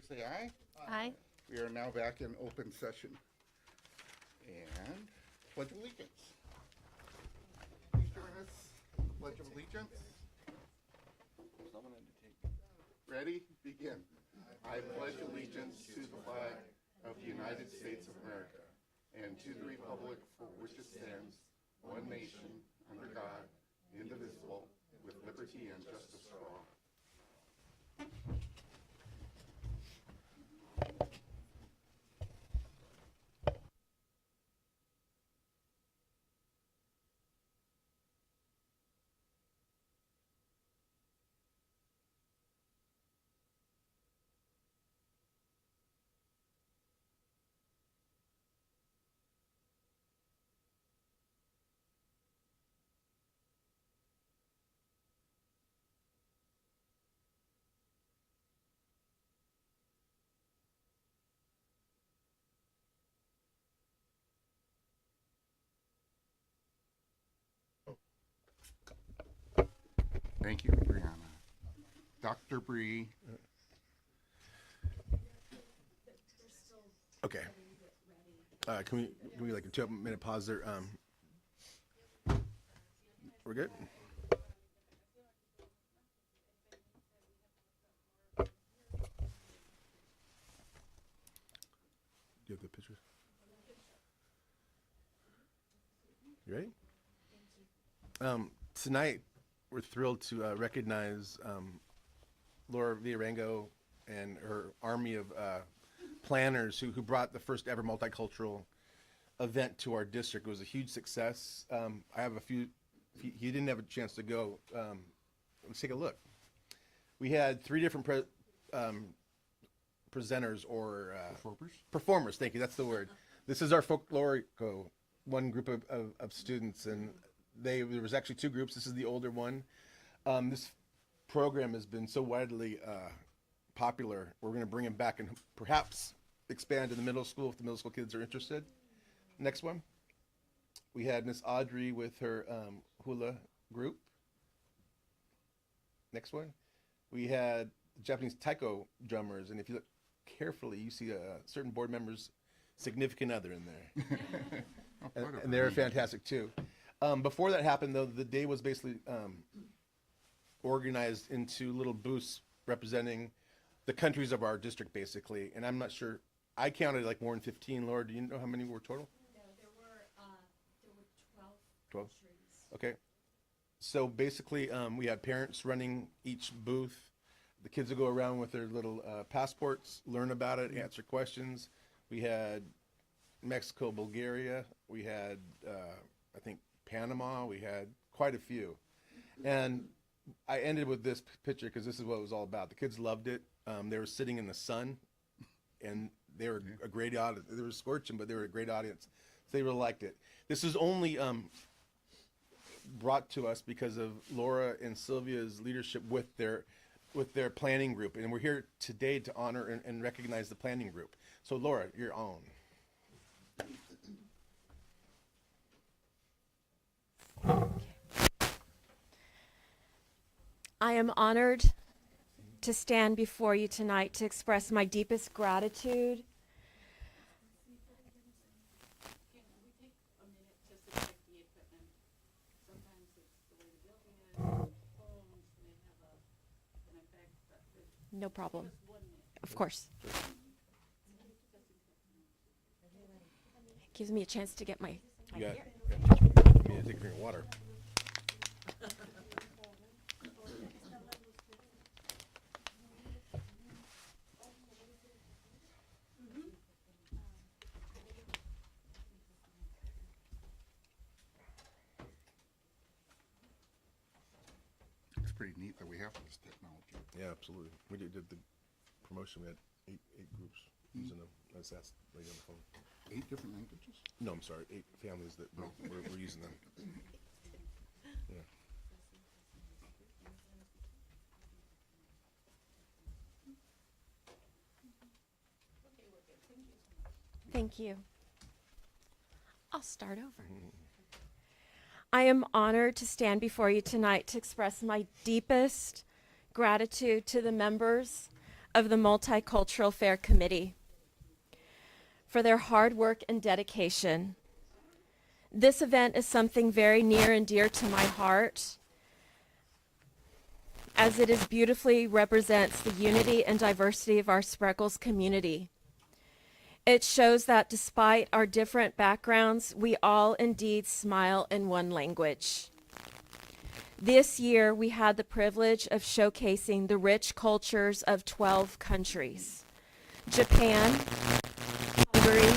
favor say aye. Aye. We are now back in open session. And Pledge of Allegiance. Please join us. Pledge of Allegiance. Ready? Begin. I pledge allegiance to the flag of the United States of America and to the republic for which it stands, one nation, under God, indivisible, with liberty and justice for all. Thank you, Brianna. Dr. Bree. Okay. Can we like a 2-minute pause there? We're good? Do you have the pictures? You ready? Tonight, we're thrilled to recognize Laura Villarango and her army of planners who brought the first ever multicultural event to our district. It was a huge success. I have a few, if you didn't have a chance to go, let's take a look. We had 3 different presenters or performers, thank you, that's the word. This is our folklorico, one group of students, and there was actually 2 groups. This is the older one. This program has been so widely popular. We're going to bring them back and perhaps expand to the middle school if the middle school kids are interested. Next one. We had Miss Audrey with her hula group. Next one. We had Japanese taiko drummers, and if you look carefully, you see a certain board member's significant other in there. And they're fantastic too. Before that happened, though, the day was basically organized into little booths representing the countries of our district, basically. And I'm not sure, I counted like more than 15. Laura, do you know how many were total? No, there were 12. 12? countries. Okay. So basically, we had parents running each booth. The kids would go around with their little passports, learn about it, answer questions. We had Mexico, Bulgaria. We had, I think, Panama. We had quite a few. And I ended with this picture because this is what it was all about. The kids loved it. They were sitting in the sun, and they were a great audience. They were scorching, but they were a great audience. So they really liked it. This is only brought to us because of Laura and Sylvia's leadership with their planning group. And we're here today to honor and recognize the planning group. So Laura, you're on. I am honored to stand before you tonight to express my deepest gratitude. No problem. Of course. Gives me a chance to get my You got gear. you need to take a drink of water. It's pretty neat that we have this technology. Yeah, absolutely. We did the promotion. We had eight groups using them. That's lady on the phone. 8 different languages? No, I'm sorry. 8 families that were using them. Yeah. Thank you. I'll start over. I am honored to stand before you tonight to express my deepest gratitude to the members of the Multicultural Fair Committee for their hard work and dedication. This event is something very near and dear to my heart, as it is beautifully represents the unity and diversity of our Spreckels community. It shows that despite our different backgrounds, we all indeed smile in one language. This year, we had the privilege of showcasing the rich cultures of 12 countries: Japan, Hungary,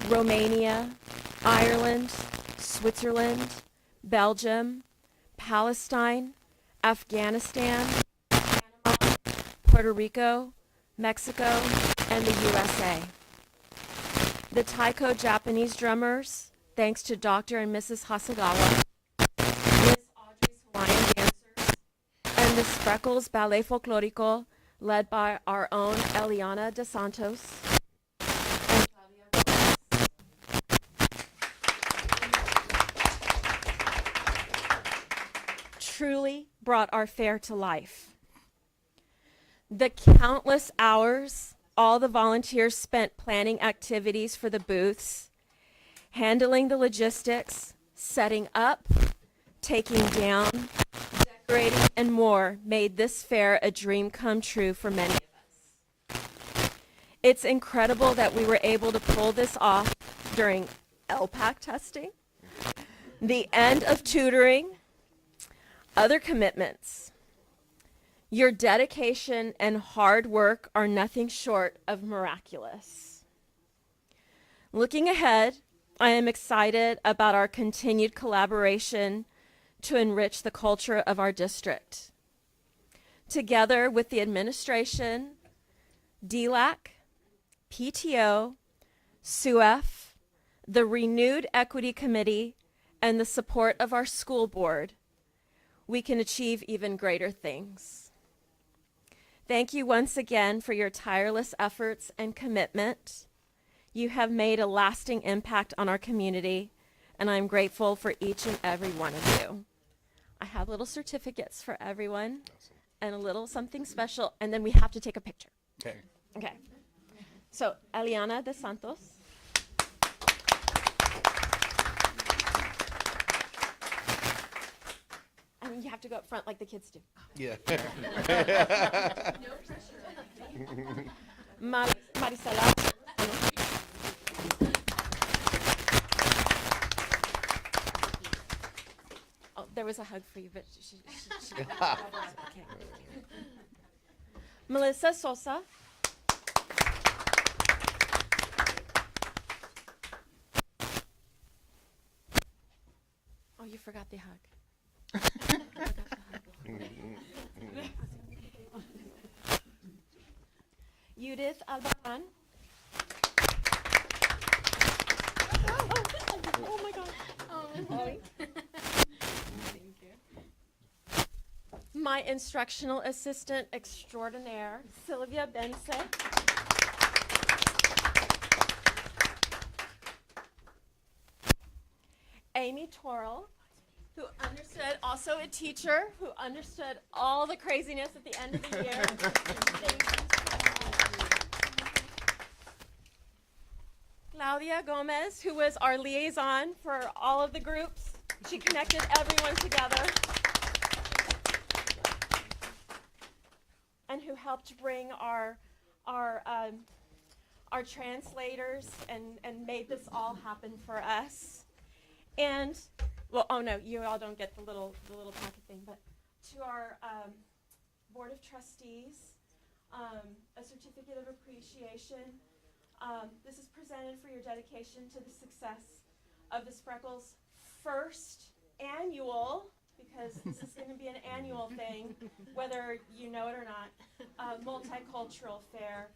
Romania, Ireland, Switzerland, Belgium, Palestine, Afghanistan, Panama, Puerto Rico, Mexico, and the USA. The Taiko Japanese drummers, thanks to Dr. and Mrs. Hasagawa, Miss Audrey's Hawaiian dancers, and the Spreckels Ballet Folklorico, led by our own Eliana de Santos, and Claudia Gomez. Truly brought our fair to life. The countless hours all the volunteers spent planning activities for the booths, handling the logistics, setting up, taking down, decorating, and more made this fair a dream come true for many of us. It's incredible that we were able to pull this off during LPAC testing, the end of tutoring, other commitments. Your dedication and hard work are nothing short of miraculous. Looking ahead, I am excited about our continued collaboration to enrich the culture of our district. Together with the administration, DLAC, PTO, SUF, the renewed Equity Committee, and the support of our school board, we can achieve even greater things. Thank you once again for your tireless efforts and commitment. You have made a lasting impact on our community, and I'm grateful for each and every one of you. I have little certificates for everyone and a little something special, and then we have to take a picture. Okay. Okay. So, Eliana de Santos. And you have to go up front like the kids do. Yeah. No pressure. Marisela. Oh, there was a hug for you, but she okay. Melissa Sosa. Oh, you forgot the hug. Judith Albaran. Oh my God. Thank you. My instructional assistant extraordinaire, Sylvia Bense. Amy Torrell, who understood, also a teacher, who understood all the craziness at the end of the year. Thank you so much. Claudia Gomez, who was our liaison for all of the groups. She connected everyone together. And who helped bring our translators and made this all happen for us. And, well, oh no, you all don't get the little packet thing, but to our Board of Trustees, a certificate of appreciation. This is presented for your dedication to the success of the Spreckels' first annual, because this is going to be an annual thing, whether you know it or not, multicultural fair.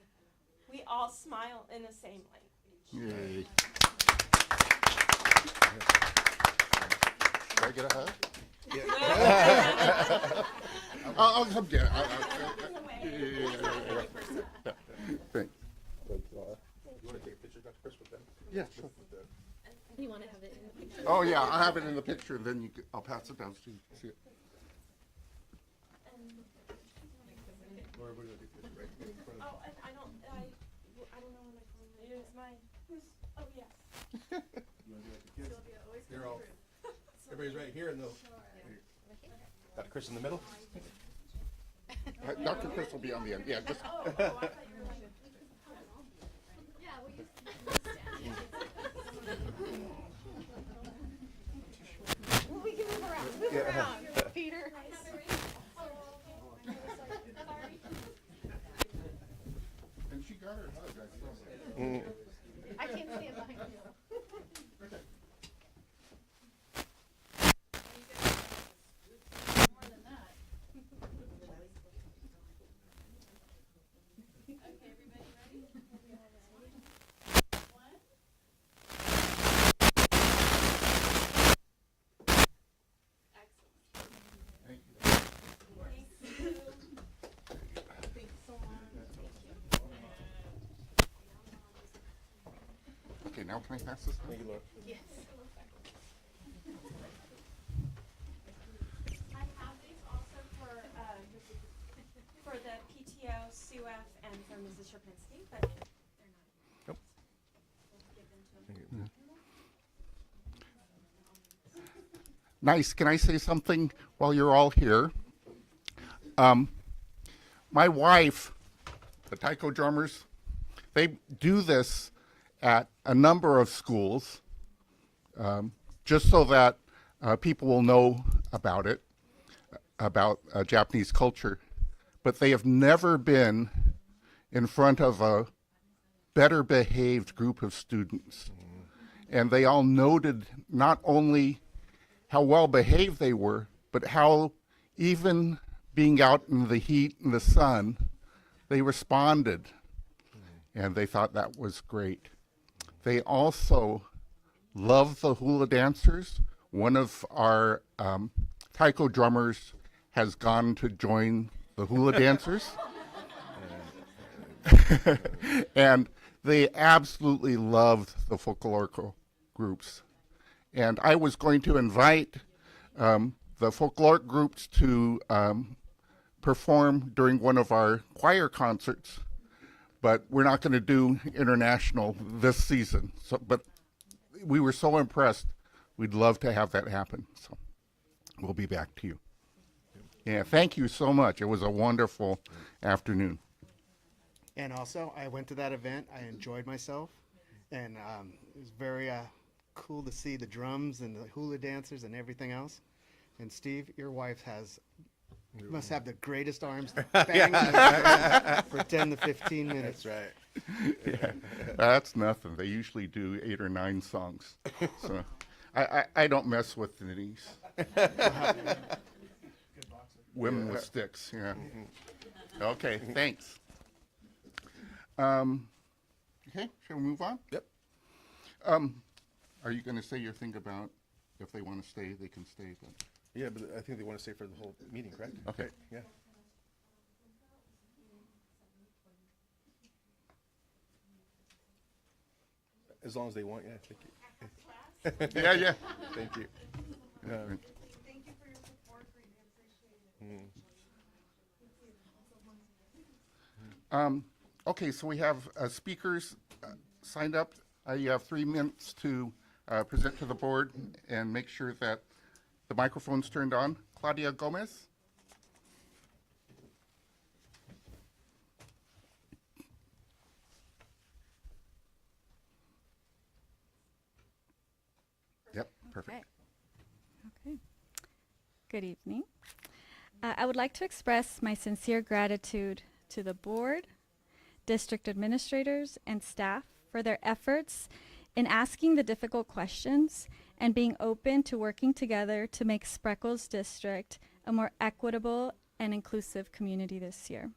We all smile in the same language. Yay. Should I get a hug? Yeah. I'll come get it. Yeah. Thanks. You want to take a picture, Dr. Chris, with them? Yeah, sure. You want to have it in the picture? Oh, yeah, I'll have it in the picture, and then I'll pass it down so you can see it. Or what do I do? Right in front of- Oh, and I don't know where my phone is. Here's my, oh, yes. You wanna do like the kids? They're all, everybody's right here and they'll. Got Chris in the middle? Dr. Chris will be on the end. Yeah, just Oh, I thought you were like. Yeah, well, you well, we can move around. Move around, Peter. and she got her hug. I saw that. I can't stand behind you. More than that. Okay, everybody ready? One. Excellent. Thank you. Thanks so much. Okay, now can I pass this? Thank you, Laura. Yes. I have these also for the PTO, SUF, and for Mrs. Sherpinski, but they're not. Nope. We'll give them to them. Nice. Can I say something while you're all here? My wife, the taiko drummers, they do this at a number of schools, just so that people will know about it, about Japanese culture. But they have never been in front of a better behaved group of students. And they all noted not only how well behaved they were, but how even being out in the heat and the sun, they responded. And they thought that was great. They also love the hula dancers. One of our taiko drummers has gone to join the hula dancers. And they absolutely loved the folklorico groups. And I was going to invite the folkloric groups to perform during one of our choir concerts, but we're not going to do international this season. So, but we were so impressed. We'd love to have that happen. So we'll be back to you. Yeah, thank you so much. It was a wonderful afternoon. And also, I went to that event. I enjoyed myself, and it was very cool to see the drums and the hula dancers and everything else. And Steve, your wife must have the greatest arms to bang for 10 to 15 minutes. That's right. Yeah, that's nothing. They usually do 8 or 9 songs. So I don't mess with the knees. Women with sticks, yeah. Okay, thanks. Okay, shall we move on? Yep. Are you going to say your thing about if they want to stay, they can stay? But Yeah, but I think they want to stay for the whole meeting, correct? Okay. Right, yeah. As long as they want, yeah. Thank you. yeah. Thank you. Yeah. Thank you for your support, greatly appreciated. Okay, so we have speakers signed up. You have 3 minutes to present to the board and make sure that the microphone's turned on. Claudia Gomez. Yep, perfect. Okay. Good evening. I would like to express my sincere gratitude to the board, district administrators, and staff for their efforts in asking the difficult questions and being open to working together to make Spreckels District a more equitable and inclusive community this year.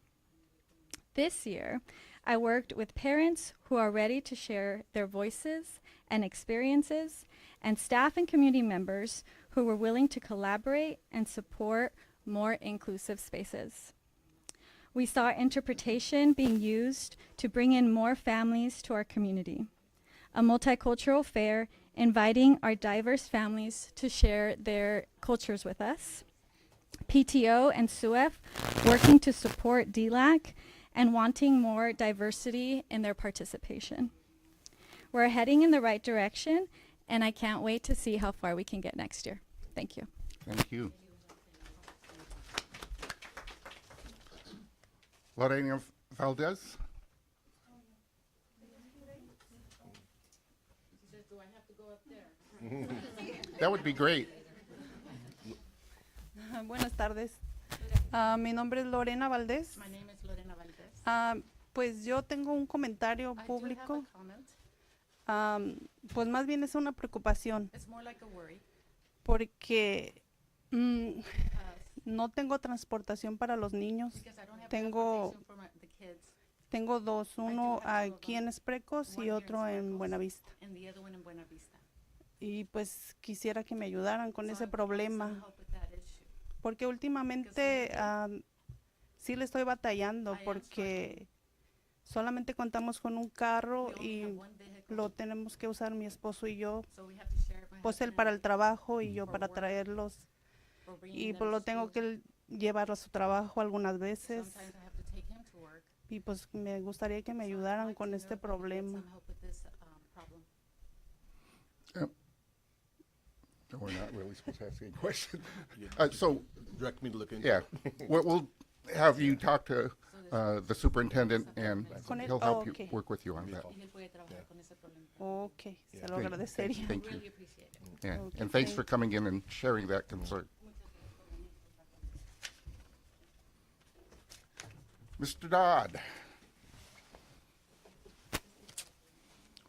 This year, I worked with parents who are ready to share their voices and experiences, and staff and community members who were willing to collaborate and support more inclusive spaces. We saw interpretation being used to bring in more families to our community, a multicultural fair inviting our diverse families to share their cultures with us, PTO and SUEF working to support DLAC and wanting more diversity in their participation. We're heading in the right direction, and I can't wait to see how far we can get next year. Thank you. Thank you. Lorena Valdez? That would be great. Buenas tardes. Mi nombre es Lorena Valdés. My name is Lorena Valdez. Pues yo tengo un comentario I do have público. a comment. Pues más bien es una preocupación It's more like a worry. porque no tengo transportación para los niños. Because I don't have Tengo- transportation for the kids Tengo dos, uno have two of aquí them. en Spreckels One y here in otro en Spreckels. Buenavista. and the other one in Buena Vista. Y pues quisiera que me ayudaran con So ese I would like some problema help with that issue. porque últimamente sí le estoy batallando I am porque solamente contamos con un carro We only y have one vehicle, lo tenemos que usar mi esposo y yo, so we have to share it, my pues él husband para and el trabajo y yo For para work. traerlos for bringing y them pues to lo tengo school. que llevar a su trabajo algunas veces Sometimes I have to take him to work. y pues me gustaría que me So I'd ayudaran like con to este know if I could get problema. some help with this, problem. We're not really supposed to ask any questions. So, Direct me to look into yeah, it. we'll have you talk to the superintendent, and Con él. he'll help Okay. you, work with you on that. Y él puede trabajar con ese problema. Ok, se lo Great. agradecería. Thank you. Really appreciate it. Yeah, Okay, and thanks thank- for coming in and sharing that concern. Mr. Dodd.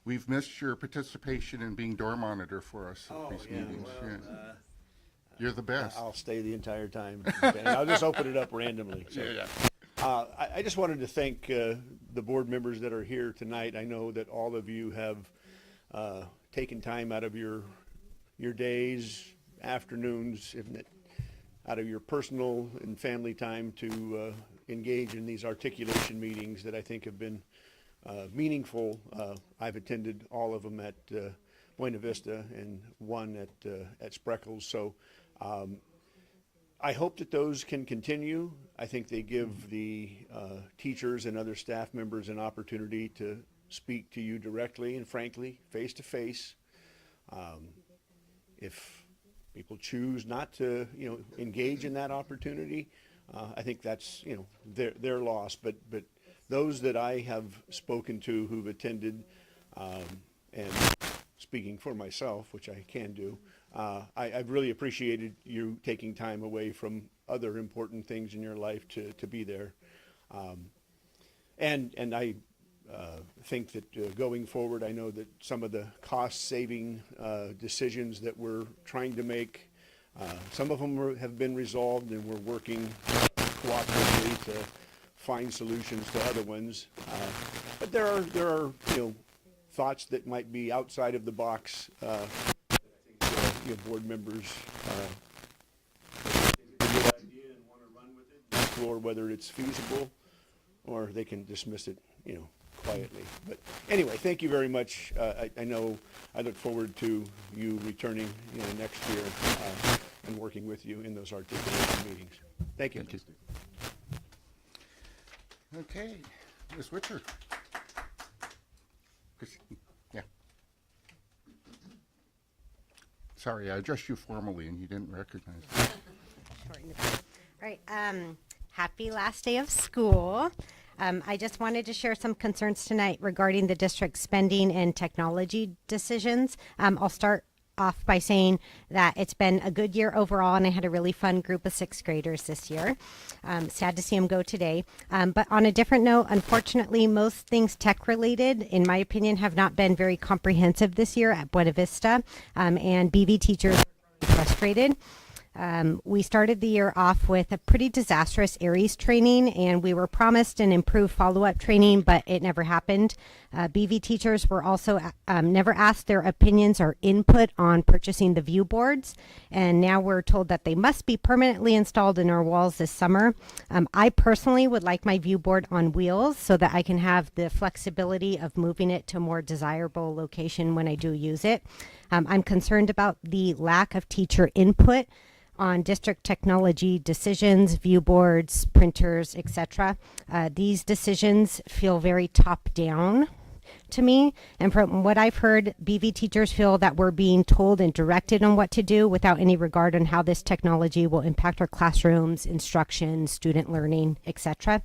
We've missed your participation in being door monitor for us at these meetings. Yeah. You're the best. I'll stay the entire time. And I'll just open it up randomly. So, I just wanted to thank the board members that are here tonight. I know that all of you have taken time out of your days, afternoons, if not out of your personal and family time to engage in these articulation meetings that I think have been meaningful. I've attended all of them at Buena Vista and one at Spreckels. So I hope that those can continue. I think they give the teachers and other staff members an opportunity to speak to you directly and frankly, face to face. If people choose not to, engage in that opportunity, I think that's, their loss. But those that I have spoken to who've attended, and speaking for myself, which I can do, I've really appreciated you taking time away from other important things in your life to be there. And I think that going forward, I know that some of the cost-saving decisions that we're trying to make, some of them have been resolved, and we're working cooperatively to find solutions to other ones. But there are thoughts that might be outside of the box. Board members a good idea and want to run with it, explore whether it's feasible, or they can dismiss it, quietly. But anyway, thank you very much. I know I look forward to you returning, next year and working with you in those articulation meetings. Thank you. Thank you. Okay, Ms. Witcher. Yeah. Sorry, I addressed you formally and you didn't recognize me. Shorten it. All right. Happy last day of school. I just wanted to share some concerns tonight regarding the district's spending and technology decisions. I'll start off by saying that it's been a good year overall, and I had a really fun group of sixth graders this year. Sad to see them go today. But on a different note, unfortunately, most things tech related, in my opinion, have not been very comprehensive this year at Buena Vista, and BV teachers are frustrated. We started the year off with a pretty disastrous ARIES training, and we were promised an improved follow-up training, but it never happened. BV teachers were also never asked their opinions or input on purchasing the view boards, and now we're told that they must be permanently installed in our walls this summer. I personally would like my view board on wheels so that I can have the flexibility of moving it to a more desirable location when I do use it. I'm concerned about the lack of teacher input. on district technology decisions, view boards, printers, etc. These decisions feel very top down to me. And from what I've heard, BV teachers feel that we're being told and directed on what to do without any regard on how this technology will impact our classrooms, instruction, student learning, etc.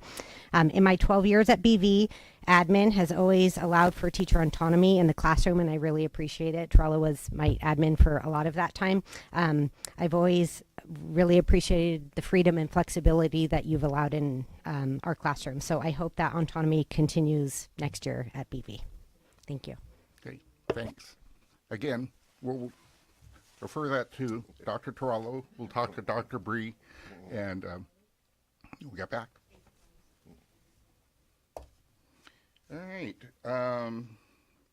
In my 12 years at BV, admin has always allowed for teacher autonomy in the classroom, and I really appreciate it. Trella was my admin for a lot of that time. I've always really appreciated the freedom and flexibility that you've allowed in our classroom. So I hope that autonomy continues next year at BV. Thank you. Okay, thanks. Again, we'll refer that to Dr. Torello. We'll talk to Dr. Bree, and we'll get back. All right.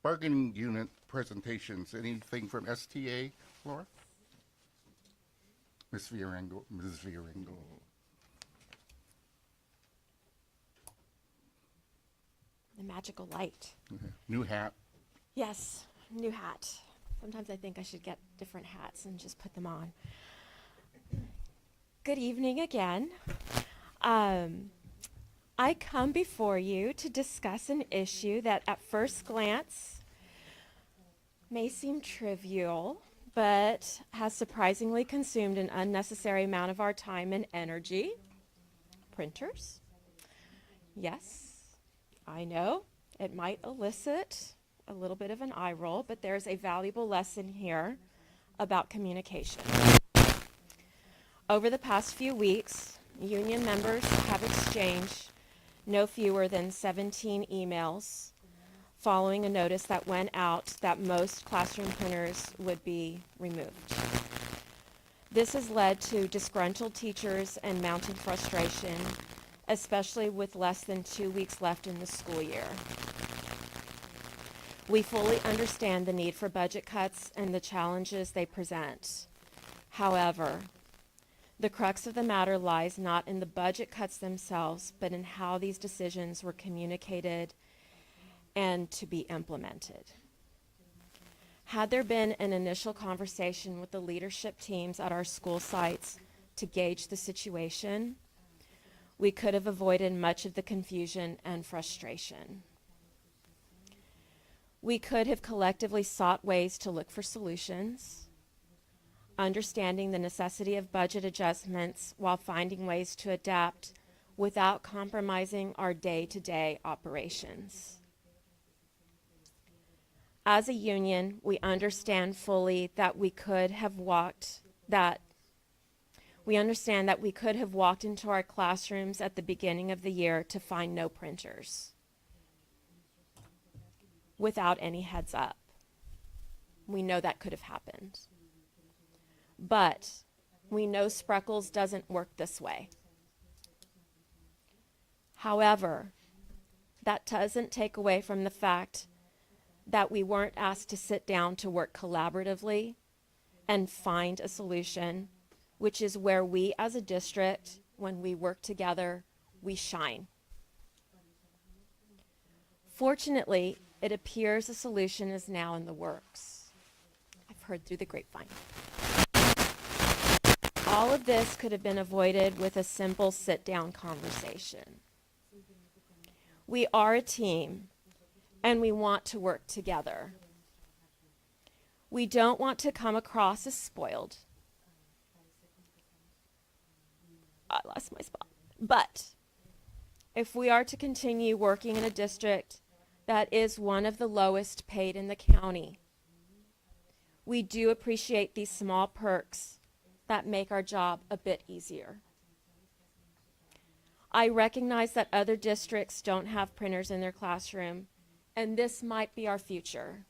Bargaining unit presentations. Anything from STA, Laura? Ms. Vierengo. The magical light. New hat. Yes, new hat. Sometimes I think I should get different hats and just put them on. Good evening again. I come before you to discuss an issue that at first glance may seem trivial, but has surprisingly consumed an unnecessary amount of our time and energy. Printers. Yes, I know it might elicit a little bit of an eye roll, but there's a valuable lesson here about communication. Over the past few weeks, union members have exchanged no fewer than 17 emails following a notice that went out that most classroom printers would be removed. This has led to disgruntled teachers and mounting frustration, especially with less than 2 weeks left in the school year. We fully understand the need for budget cuts and the challenges they present. However, the crux of the matter lies not in the budget cuts themselves, but in how these decisions were communicated and to be implemented. Had there been an initial conversation with the leadership teams at our school sites to gauge the situation, we could have avoided much of the confusion and frustration. We could have collectively sought ways to look for solutions, understanding the necessity of budget adjustments while finding ways to adapt without compromising our day-to-day operations. As a union, we understand fully that we could have walked into our classrooms at the beginning of the year to find no printers without any heads up. We know that could have happened. But we know Spreckels doesn't work this way. However, that doesn't take away from the fact that we weren't asked to sit down to work collaboratively and find a solution, which is where we as a district, when we work together, we shine. Fortunately, it appears a solution is now in the works. I've heard through the grapevine. All of this could have been avoided with a simple sit-down conversation. We are a team, and we want to work together. We don't want to come across as spoiled. I lost my spot. But if we are to continue working in a district that is one of the lowest paid in the county, we do appreciate these small perks that make our job a bit easier. I recognize that other districts don't have printers in their classroom, and this might be our future.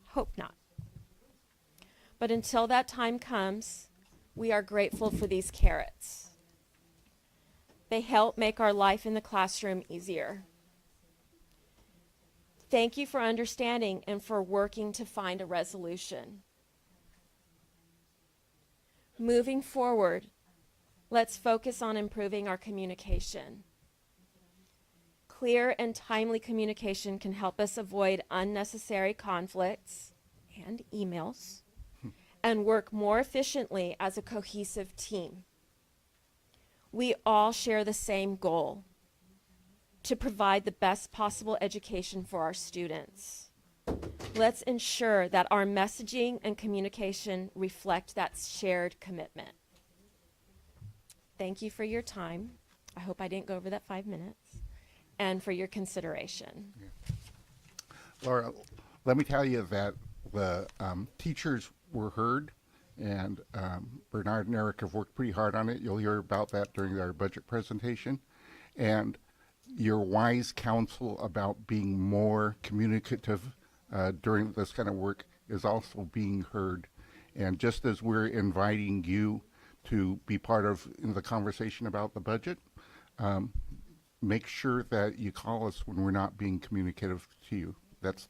Hope not. But until that time comes, we are grateful for these carrots. They help make our life in the classroom easier. Thank you for understanding and for working to find a resolution. Moving forward, let's focus on improving our communication. Clear and timely communication can help us avoid unnecessary conflicts and emails and work more efficiently as a cohesive team. We all share the same goal: to provide the best possible education for our students. Let's ensure that our messaging and communication reflect that shared commitment. Thank you for your time. I hope I didn't go over that 5 minutes. And for your consideration. Laura, let me tell you that the teachers were heard, and Bernard and Eric have worked pretty hard on it. You'll hear about that during our budget presentation. And your wise counsel about being more communicative during this kind of work is also being heard. And just as we're inviting you to be part of the conversation about the budget, make sure that you call us when we're not being communicative to you. That's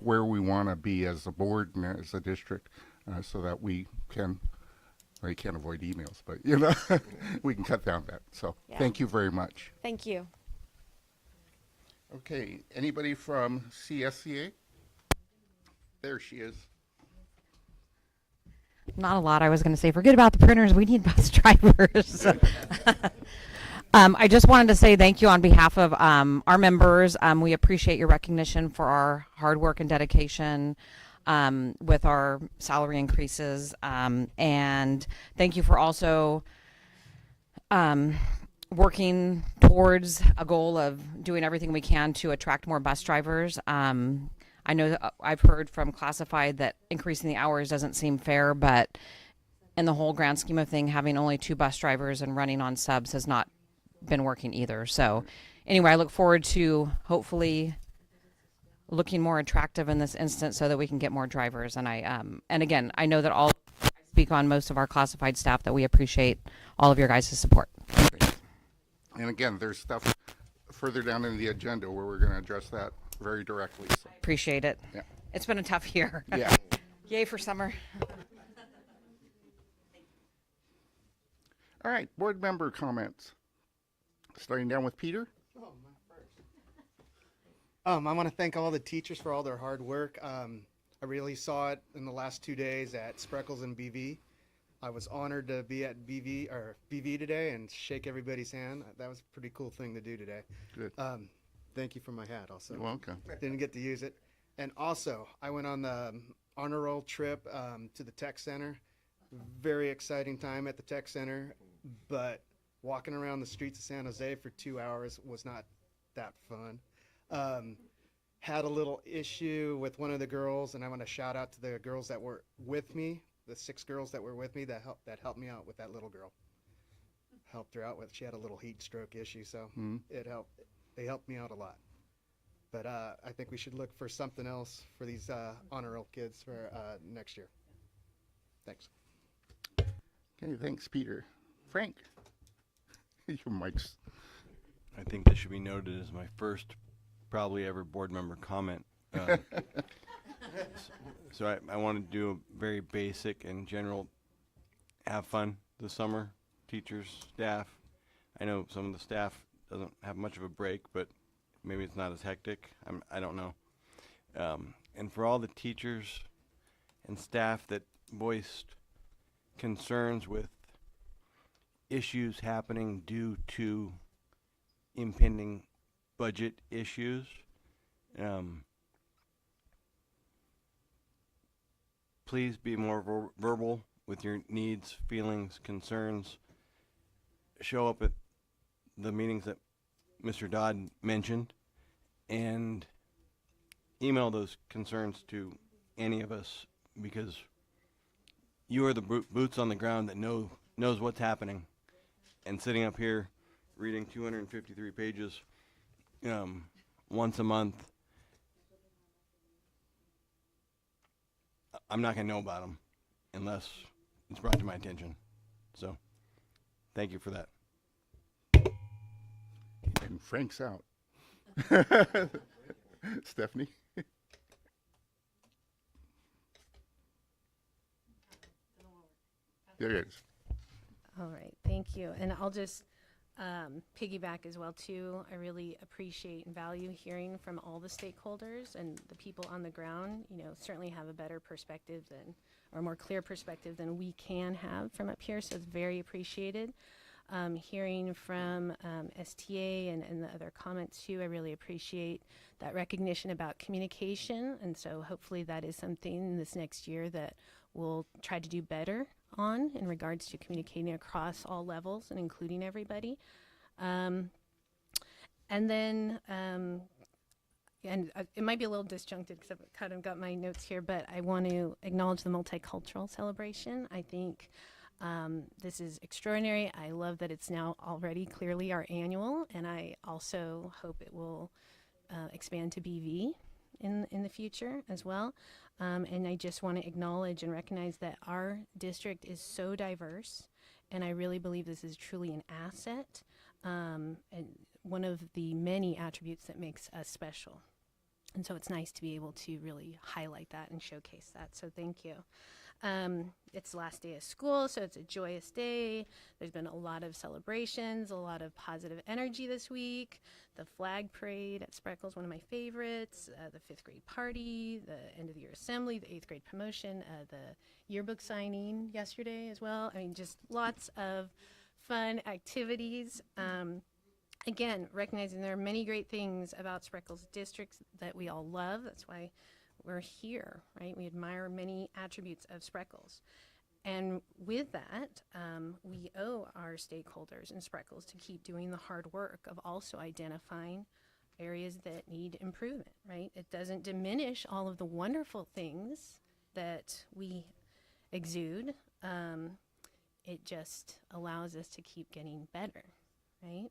where we want to be as a board and as a district, so that we can. Well, you can't avoid emails, but we can cut down that. So Yeah. Thank you very much. Thank you. Okay, anybody from CSCA? There she is. Not a lot. I was going to say, forget about the printers. We need bus drivers. I just wanted to say thank you on behalf of our members. We appreciate your recognition for our hard work and dedication with our salary increases. And thank you for also working towards a goal of doing everything we can to attract more bus drivers. I know that I've heard from classified that increasing the hours doesn't seem fair, but in the whole grand scheme of thing, having only 2 bus drivers and running on subs has not been working either. So anyway, I look forward to hopefully looking more attractive in this instance so that we can get more drivers. And and again, I know that I speak on most of our classified staff that we appreciate all of your guys' support. And again, there's stuff further down in the agenda where we're going to address that very directly. So. Appreciate it. Yeah. It's been a tough year. Yeah. Yay for summer. All right, board member comments. Starting down with Peter. I want to thank all the teachers for all their hard work. I really saw it in the last 2 days at Spreckels and BV. I was honored to be at BV today and shake everybody's hand. That was a pretty cool thing to do today. Good. Thank you for my hat also. You're welcome. Didn't get to use it. And also, I went on the honor roll trip to the tech center. Very exciting time at the tech center, but walking around the streets of San Jose for 2 hours was not that fun. Had a little issue with one of the girls, and I want to shout out to the girls that were with me, the 6 girls that were with me that helped me out with that little girl. Helped her out with, she had a little heat stroke issue, so it helped. They helped me out a lot. But I think we should look for something else for these honor roll kids for next year. Thanks. Okay, thanks, Peter. Frank. Your mic's. I think this should be noted as my first probably ever board member comment. So I want to do a very basic and general have fun this summer, teachers, staff. I know some of the staff doesn't have much of a break, but maybe it's not as hectic. I don't know. And for all the teachers and staff that voiced concerns with issues happening due to impending budget issues, please be more verbal with your needs, feelings, concerns. Show up at the meetings that Mr. Dodd mentioned and email those concerns to any of us, because you are the boots on the ground that knows what's happening. And sitting up here reading 253 pages once a month, I'm not going to know about them unless it's brought to my attention. So thank you for that. And Frank's out. Stephanie. There it is. All right, thank you. And I'll just piggyback as well too. I really appreciate and value hearing from all the stakeholders, and the people on the ground, you know, certainly have a better perspective than, or a more clear perspective than we can have from up here. So it's very appreciated. Hearing from STA and the other comments too, I really appreciate that recognition about communication. And so hopefully that is something this next year that we'll try to do better on in regards to communicating across all levels and including everybody. And then, it might be a little disjuncted because I've kind of got my notes here, but I want to acknowledge the multicultural celebration. I think this is extraordinary. I love that it's now already clearly our annual, and I also hope it will expand to BV in the future as well. And I just want to acknowledge and recognize that our district is so diverse, and I really believe this is truly an asset, and one of the many attributes that makes us special. And so it's nice to be able to really highlight that and showcase that. So thank you. It's the last day of school, so it's a joyous day. There's been a lot of celebrations, a lot of positive energy this week. The flag parade at Spreckels, one of my favorites. The 5th grade party, the end of the year assembly, the 8th grade promotion, the yearbook signing yesterday as well. I mean, just lots of fun activities. Again, recognizing there are many great things about Spreckels districts that we all love. That's why we're here, right? We admire many attributes of Spreckels. And with that, we owe our stakeholders in Spreckels to keep doing the hard work of also identifying areas that need improvement, right? It doesn't diminish all of the wonderful things that we exude. It just allows us to keep getting better, right?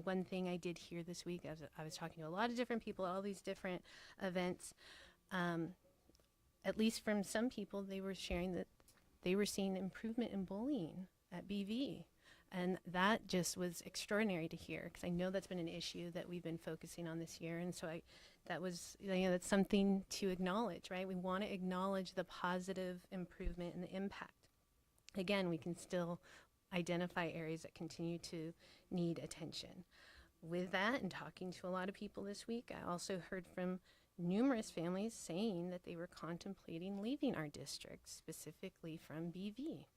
One thing I did hear this week, I was talking to a lot of different people, all these different events, at least from some people, they were sharing that they were seeing improvement in bullying at BV. And that just was extraordinary to hear, because I know that's been an issue that we've been focusing on this year. And so that was, you know, that's something to acknowledge, right? We want to acknowledge the positive improvement and the impact. Again, we can still identify areas that continue to need attention. With that, and talking to a lot of people this week, I also heard from numerous families saying that they were contemplating leaving our district, specifically from BV.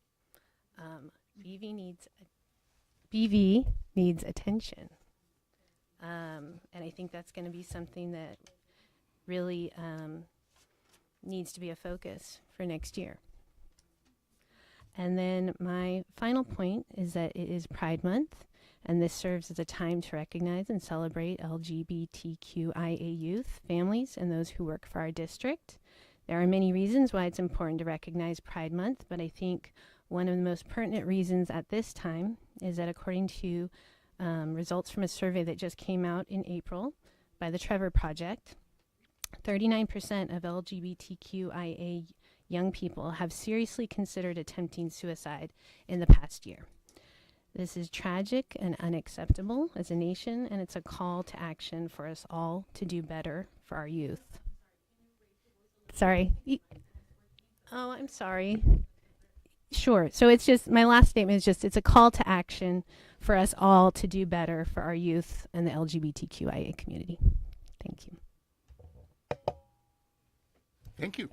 BV needs attention. And I think that's going to be something that really needs to be a focus for next year. And then my final point is that it is Pride Month, and this serves as a time to recognize and celebrate LGBTQIA youth, families, and those who work for our district. There are many reasons why it's important to recognize Pride Month, but I think one of the most pertinent reasons at this time is that according to results from a survey that just came out in April by the Trevor Project, 39% of LGBTQIA young people have seriously considered attempting suicide in the past year. This is tragic and unacceptable as a nation, and it's a call to action for us all to do better for our youth. Sorry. Oh, I'm sorry. Sure. So it's just, my last statement is just, it's a call to action for us all to do better for our youth and the LGBTQIA community. Thank you. Thank you.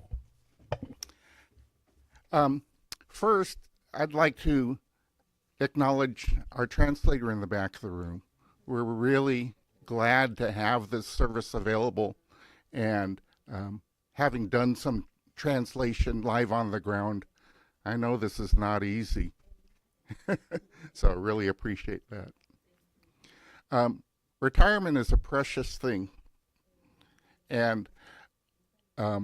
First, I'd like to acknowledge our translator in the back of the room. We're really glad to have this service available, and having done some translation live on the ground, I know this is not easy. So I really appreciate that. Retirement is a precious thing, and there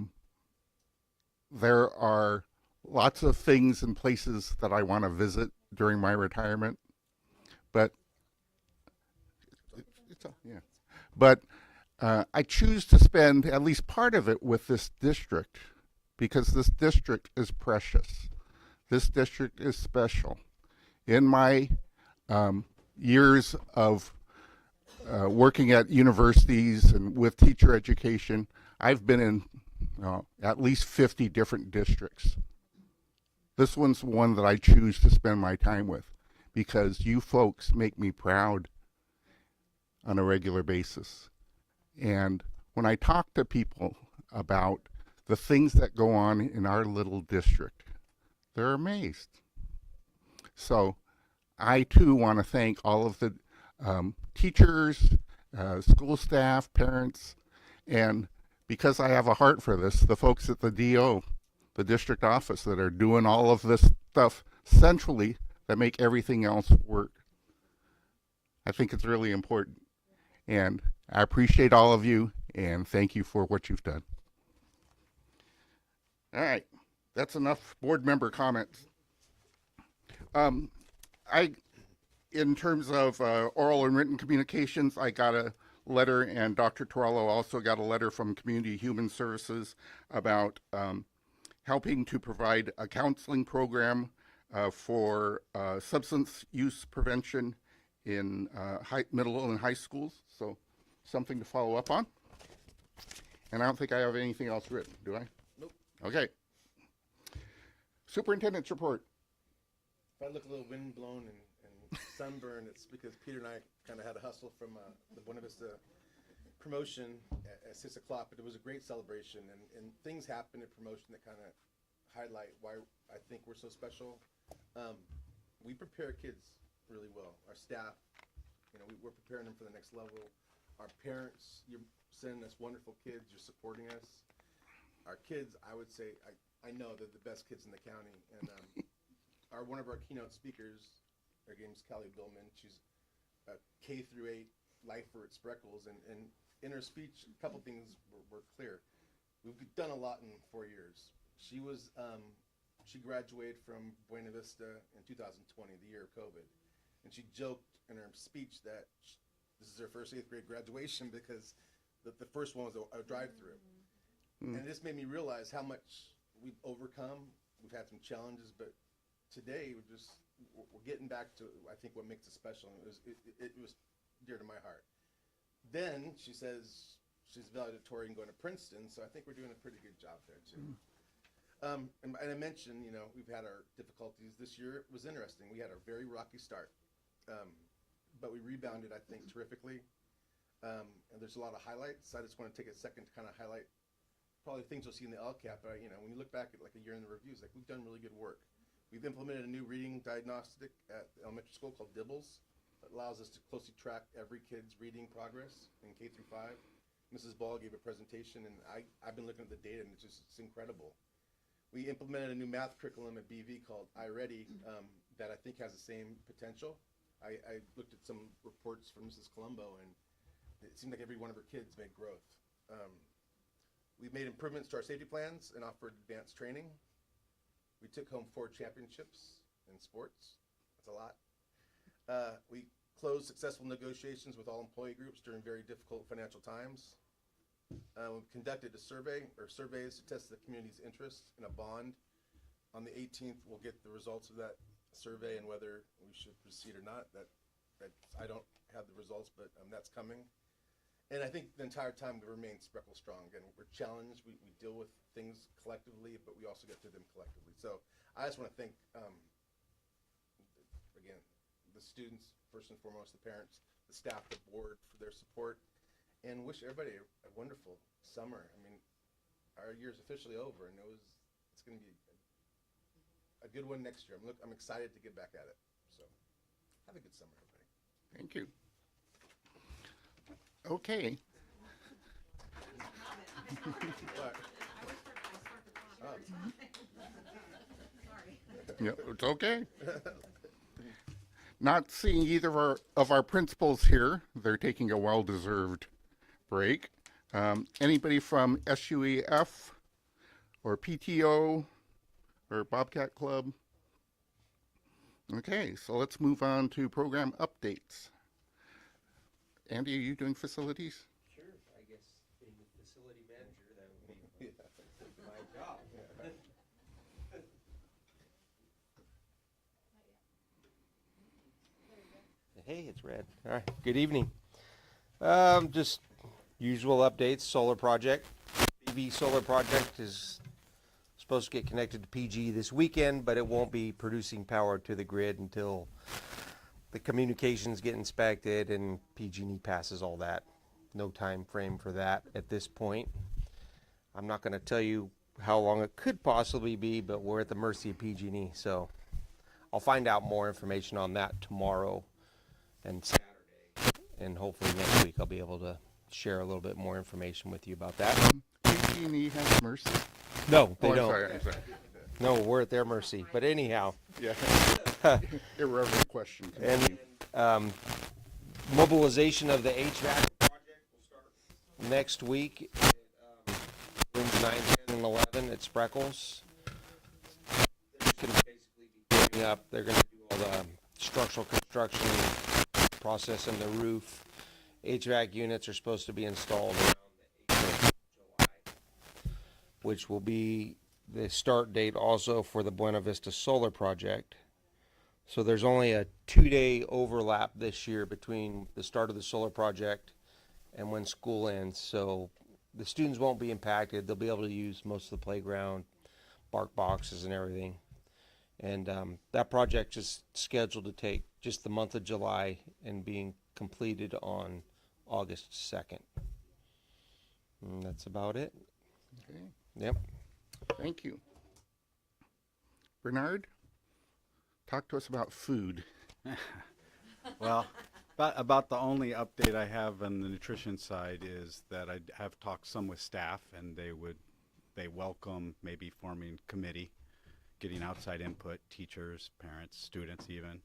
are lots of things and places that I want to visit during my retirement, but I choose to spend at least part of it with this district, because this district is precious. This district is special. In my years of working at universities and with teacher education, I've been in at least 50 different districts. This one's one that I choose to spend my time with, because you folks make me proud on a regular basis. And when I talk to people about the things that go on in our little district, they're amazed. So I too want to thank all of the teachers, school staff, parents, and because I have a heart for this, the folks at the DO, the district office, that are doing all of this stuff centrally that make everything else work. I think it's really important. And I appreciate all of you, and thank you for what you've done. All right, that's enough board member comments. In terms of oral and written communications, I got a letter, and Dr. Torello also got a letter from Community Human Services about helping to provide a counseling program for substance use prevention in middle and high schools. So something to follow up on. And I don't think I have anything else written, do I? Nope. Okay. Superintendent's report. If I look a little windblown and sunburned, it's because Peter and I kind of had a hustle from the Buena Vista promotion at 6 o'clock, but it was a great celebration, and things happen at promotion that kind of highlight why I think we're so special. We prepare kids really well. Our staff, we're preparing them for the next level. Our parents, you're sending us wonderful kids, you're supporting us. Our kids, I would say, I know they're the best kids in the county, and one of our keynote speakers, her name's Callie Billman. She's a K through 8 lifer at Spreckels, and in her speech, a couple things were clear. We've done a lot in 4 years. She graduated from Buena Vista in 2020, the year of COVID, and she joked in her speech that this is her first 8th grade graduation because the first one was a drive-through. And this made me realize how much we've overcome. We've had some challenges, but today we're getting back to, I think, what makes it special. And it was dear to my heart. Then she says she's valedictorian going to Princeton, so I think we're doing a pretty good job there too. And I mentioned, we've had our difficulties this year. It was interesting. We had a very rocky start, but we rebounded, I think, terrifically. And there's a lot of highlights. I just want to take a second to kind of highlight probably things you'll see in the LCAP. But when you look back at like a year in the reviews, like we've done really good work. We've implemented a new reading diagnostic at elementary school called Dibbles. That allows us to closely track every kid's reading progress in K through 5. Mrs. Ball gave a presentation, and I've been looking at the data, and it's incredible. We implemented a new math curriculum at BV called iReady that I think has the same potential. I looked at some reports from Mrs. Colombo, and it seemed like every one of her kids made growth. We've made improvements to our safety plans and offered advanced training. We took home 4 championships in sports. That's a lot. We closed successful negotiations with all employee groups during very difficult financial times. We've conducted surveys to test the community's interest in a bond. On the 18th, we'll get the results of that survey and whether we should proceed or not. That I don't have the results, but that's coming. And I think the entire time we remain Spreckels strong. Again, we're challenged. We deal with things collectively, but we also get through them collectively. So I just want to thank, again, the students, first and foremost, the parents, the staff, the board for their support, and wish everybody a wonderful summer. I mean, our year's officially over, and it's going to be a good one next year. I'm excited to get back at it. So have a good summer, everybody. Thank you. Okay. Yeah, it's okay. Not seeing either of our principals here. They're taking a well-deserved break. Anybody from SUEF or PTO or Bobcat Club? Okay, so let's move on to program updates. Andy, are you doing facilities? Sure, I guess being the facility manager, that would be my job. Hey, it's Red. All right, good evening. Just usual updates, solar project. PV solar project is supposed to get connected to PG this weekend, but it won't be producing power to the grid until the communications get inspected and PG&E passes all that. No time frame for that at this point. I'm not going to tell you how long it could possibly be, but we're at the mercy of PG&E. So I'll find out more information on that tomorrow and Saturday, and hopefully next week I'll be able to share a little bit more information with you about that. PG&E has mercy? No, they Oh, I'm don't. sorry, I'm sorry. No, we're at their mercy. But anyhow, Yeah. Irreverent question. and mobilization of the HVAC project will start next week. Rooms 9, 10, and 11 at Spreckels. They're going to basically be putting up. They're going to do all the structural construction, processing the roof. HVAC units are supposed to be installed around the 8th of July, which will be the start date also for the Buena Vista Solar Project. So there's only a 2-day overlap this year between the start of the solar project and when school ends. So the students won't be impacted. They'll be able to use most of the playground, bark boxes and everything. And that project is scheduled to take just the month of July and being completed on August 2nd. And that's about it. Okay, Yep. thank you. Bernard, talk to us about food. Well, about the only update I have on the nutrition side is that I have talked some with staff, and they welcome maybe forming committee, getting outside input, teachers, parents, students even,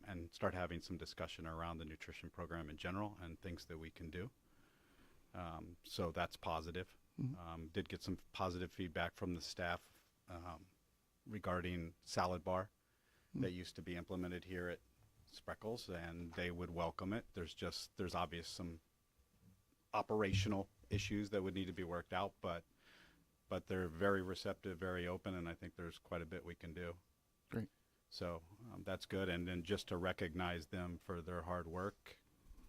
and start having some discussion around the nutrition program in general and things that we can do. So that's positive. Did get some positive feedback from the staff regarding salad bar that used to be implemented here at Spreckels, and they would welcome it. There's obvious some operational issues that would need to be worked out, but they're very receptive, very open, and I think there's quite a bit we can do. Great. So that's good. And then just to recognize them for their hard work.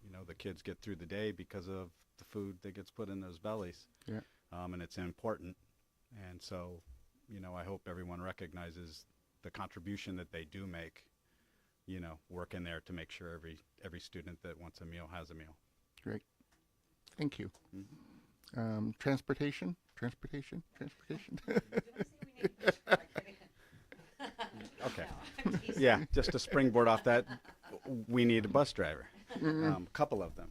You know, the kids get through the day because of the food that gets put in those bellies. Yeah. And it's important. And so, you know, I hope everyone recognizes the contribution that they do make, you know, working there to make sure every student that wants a meal has a meal. Great. Thank you. Transportation. Okay. Yeah, just to springboard off that, we need a bus driver. A couple of them.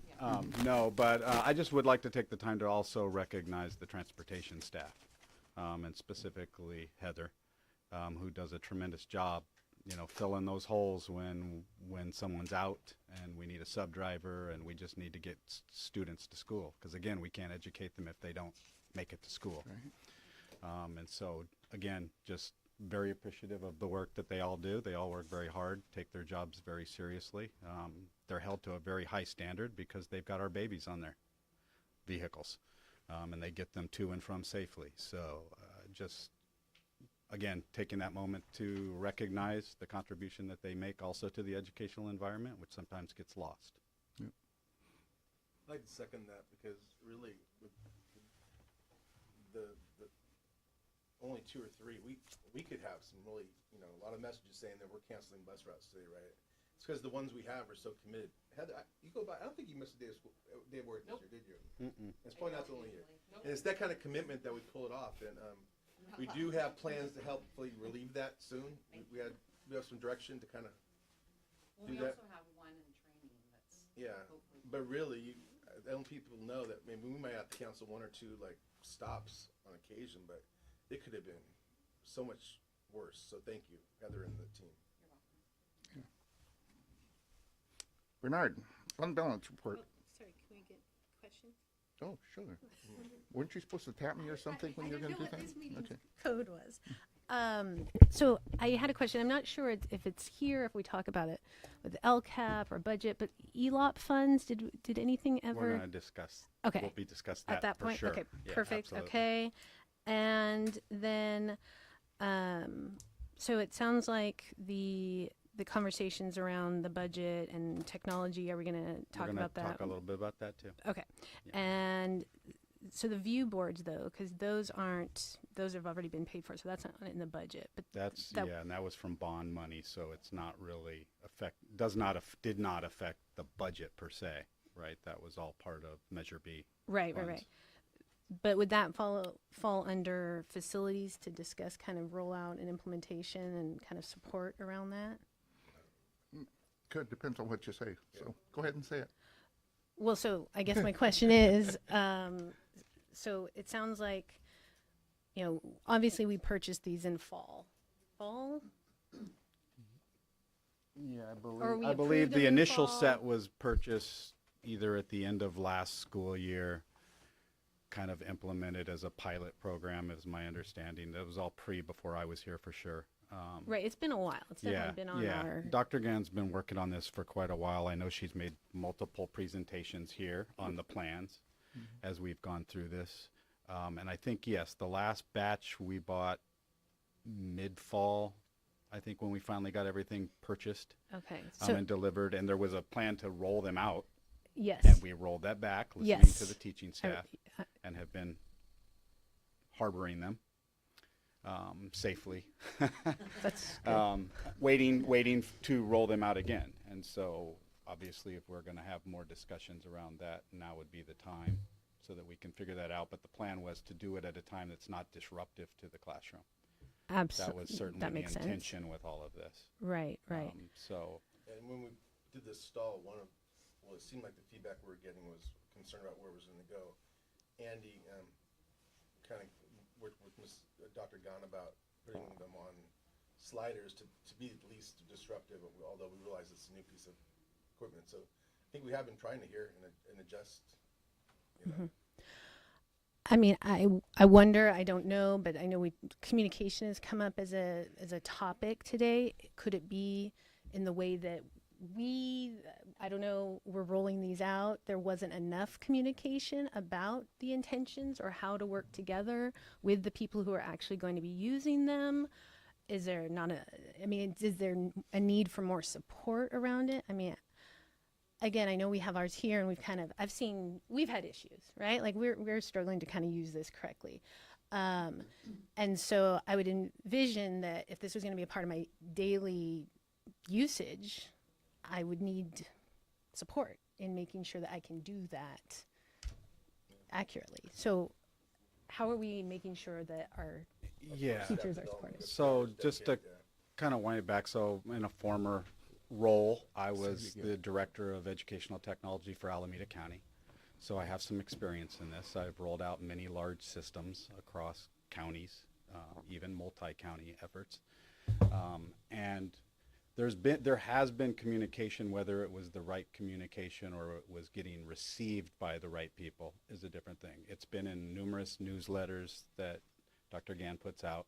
No, but I just would like to take the time to also recognize the transportation staff, and specifically Heather, who does a tremendous job, you know, filling those holes when someone's out and we need a sub driver and we just need to get students to school. Because again, we can't educate them if they don't make it to school. Right. And so again, just very appreciative of the work that they all do. They all work very hard, take their jobs very seriously. They're held to a very high standard because they've got our babies on their vehicles, and they get them to and from safely. So just, again, taking that moment to recognize the contribution that they make also to the educational environment, which sometimes gets lost. Yep. I'd like to second that because really with the only 2 or 3, we could have some really, you know, a lot of messages saying that we're canceling bus routes today, right? It's because the ones we have are so committed. Heather, you go by. I don't think you missed a day of school, day of work this year, did you? It's probably not the only year. And it's that kind of commitment that we pull it off. And we do have plans to hopefully relieve that soon. We have some direction to kind of do that. We also have one in training that's But really, I don't people know that maybe we might have to cancel 1 or 2 like stops on occasion, but it could have been so much worse. So thank you, Heather and the team. Bernard, fund balance report. Sorry, can we get questions? Oh, sure. Weren't you supposed to tap me or something when you were going to do that? Okay. Code was. So I had a question. I'm not sure if it's here, if we talk about it with LCAP or budget, but ELOP funds, did anything ever? We're going to discuss. Okay. We'll be discussing that At that for point? sure. Okay, Yeah, perfect. absolutely. Okay. And then, so it sounds like the conversations around the budget and technology, are we going to talk We're gonna about that? talk a little bit about that too. Okay. Yeah. And so the view boards though, because those have already been paid for, so that's not in the budget. But That's, that- yeah, and that was from bond money, so it's not really did not affect the budget per se, right? That was all part of Measure B. right. funds. But would that fall under facilities to discuss kind of rollout and implementation and kind of support around that? Could, depends on what you say. So go ahead and say it. Well, so I guess my question is, so it sounds like, obviously we purchased these in fall. Yeah, Or we I believe approved them the in initial fall. set was purchased either at the end of last school year, kind of implemented as a pilot program, is my understanding. That was all before I was here for sure. Right, it's been a while. It's definitely been on yeah. our. Dr. Gann's been working on this for quite a while. I know she's made multiple presentations here on the plans as we've gone through this. And I think, yes, the last batch we bought mid-fall, I think, when we finally got everything purchased Okay, and delivered. And there was a plan to roll them out. yes. And we rolled that back, listening Yes. to the teaching staff, and have been harboring them safely, That's good. waiting to roll them out again. And so, obviously, if we're going to have more discussions around that, now would be the time so that we can figure that out. But the plan was to do it at a time that's not disruptive to the classroom. That was certainly That the makes sense. intention with all of this. Right. So, And when we did this stall, it seemed like the feedback we were getting was concerned about where it was going to go. Andy kind of worked with Dr. Gahn about putting them on sliders to be at least disruptive, although we realize it's a new piece of equipment. So I think we have been trying to hear and adjust. I mean, I wonder, I don't know, but I know communication has come up as a topic today. Could it be in the way that I don't know, we're rolling these out, there wasn't enough communication about the intentions or how to work together with the people who are actually going to be using them? Is there is there a need for more support around it? I mean, again, I know we have ours here and we've had issues, right? Like we're struggling to kind of use this correctly. And so I would envision that if this was going to be a part of my daily usage, I would need support in making sure that I can do that accurately. So how are we making sure that our teachers are supported? So just to kind of wind it back, so in a former role, I was the Director of Educational Technology for Alameda County. So I have some experience in this. I've rolled out many large systems across counties, even multi-county efforts. And there has been communication, whether it was the right communication or it was getting received by the right people is a different thing. It's been in numerous newsletters that Dr. Gahn puts out.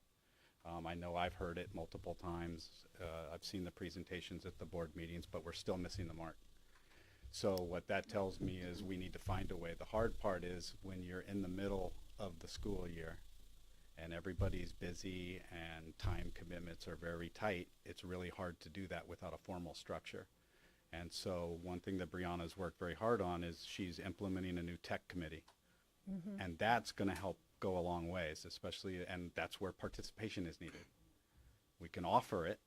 I know I've heard it multiple times. I've seen the presentations at the board meetings, but we're still missing the mark. So what that tells me is we need to find a way. The hard part is when you're in the middle of the school year and everybody's busy and time commitments are very tight, it's really hard to do that without a formal structure. And so one thing that Brianna's worked very hard on is she's implementing a new tech committee. And that's going to help go a long ways, especially, and that's where participation is needed. We can offer it,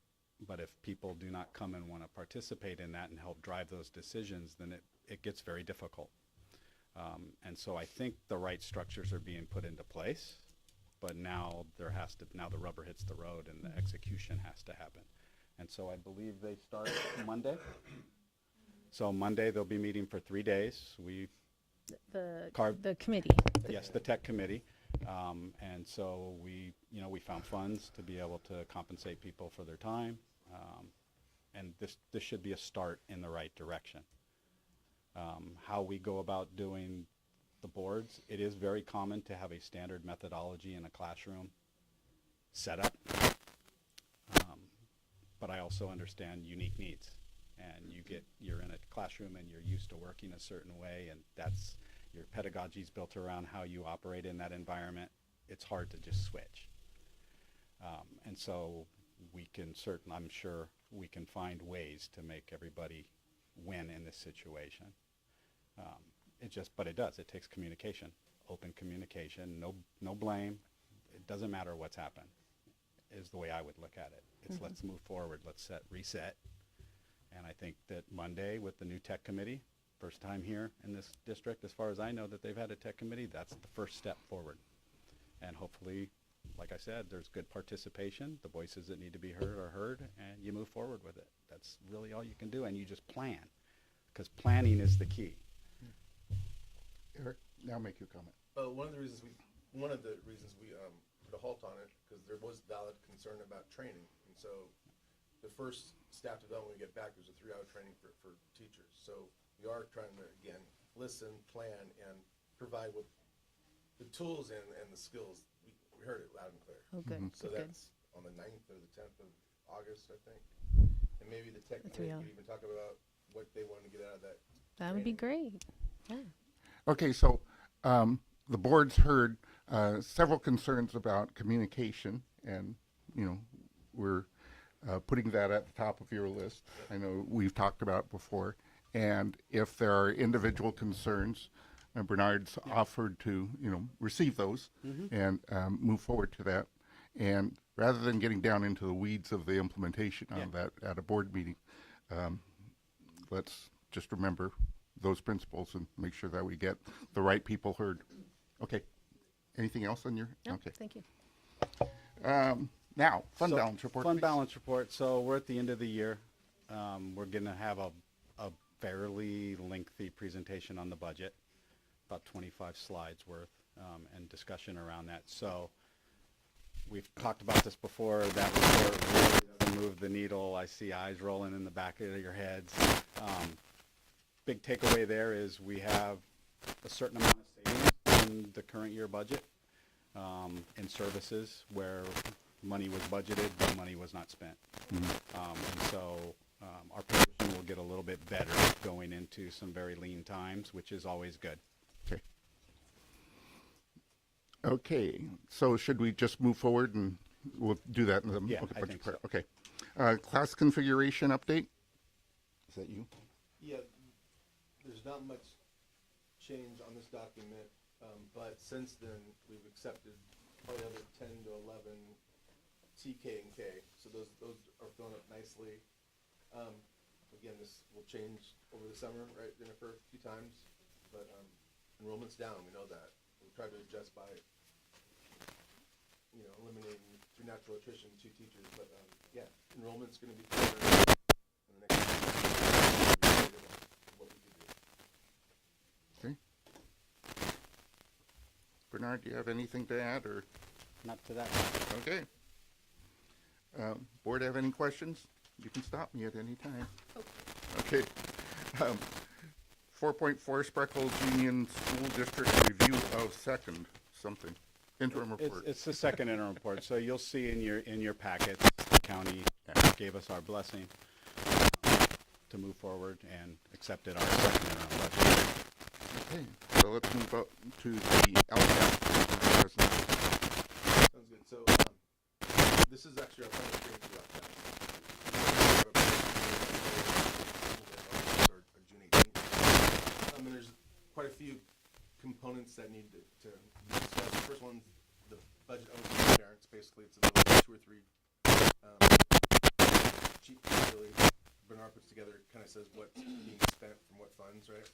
but if people do not come and want to participate in that and help drive those decisions, then it gets very difficult. And so I think the right structures are being put into place, but now the rubber hits the road and the execution has to happen. And so I believe they start Monday. So Monday they'll be meeting for 3 days. The committee. Yes, the tech committee. And so we found funds to be able to compensate people for their time. And this should be a start in the right direction. How we go about doing the boards, it is very common to have a standard methodology in a classroom setup. But I also understand unique needs. And you're in a classroom and you're used to working a certain way, and your pedagogy is built around how you operate in that environment. It's hard to just switch. And so I'm sure we can find ways to make everybody win in this situation. It takes communication. open communication, no blame. It doesn't matter what's happened, is the way I would look at it. It's let's move forward, let's reset. And I think that Monday with the new tech committee, first time here in this district, as far as I know, that they've had a tech committee, that's the first step forward. And hopefully, like I said, there's good participation. The voices that need to be heard are heard, and you move forward with it. That's really all you can do, and you just plan, because planning is the key. Eric, now make your comment. One of the reasons we put a halt on it, because there was valid concern about training. And so the first staff development we get back, there's a 3-hour training for teachers. So we are trying to, again, listen, plan, and provide with the tools and the skills. We heard it loud and clear. Oh, good. So good, that's on the 9th or the 10th of August, I think. And maybe the tech committee could even talk about what they want to get out of that. That would be great. Yeah. Okay, so the board's heard several concerns about communication, and we're putting that at the top of your list. I know we've talked about it before, and if there are individual concerns, Bernard's offered to receive those and move forward to that. And rather than getting down into the weeds of the implementation on that at a board meeting, let's just remember those principles and make sure that we get the right people heard. Okay. Anything else on your? No, okay. thank you. Now, fund balance report. Fund please. balance report. So we're at the end of the year. We're going to have a fairly lengthy presentation on the budget, about 25 slides worth, and discussion around that. So we've talked about this before. That report really doesn't move the needle. I see eyes rolling in the back of your heads. Big takeaway there is we have a certain amount of savings in the current year budget in services where money was budgeted but money was not spent. And so our position will get a little bit better going into some very lean times, which is always good. Okay. Okay. So should we just move forward and we'll do that in the Yeah, okay, I think so. Okay. Class configuration update. Is that you? Yeah, there's not much change on this document, but since then, we've accepted probably another 10 to 11 TK and K, so those are filling up nicely. Again, this will change over the summer, right, Jennifer, a few times, but enrollment's down, we know that. We'll try to adjust by, eliminating through natural attrition 2 teachers, but yeah, enrollment's gonna be better in the next what we could do. Okay. Bernard, do you have anything to add or? Not to that. Okay. Board have any questions? You can stop me at any time. Okay. 4.4 Spreckels Union School District Review of Second something. Interim report. It's the second interim report. So you'll see in your packets, the county gave us our blessing to move forward and accepted our second interim budget. Okay. So let's move up to the LCAP. Sounds good. So this is actually our final screen for that. Or June 18th. And there's quite a few components that need to be discussed. The first one's the budget overview for parents. Basically, it's a little 2 or 3 cheat sheets really. Bernard puts together, kind of says what's being spent from what funds, right?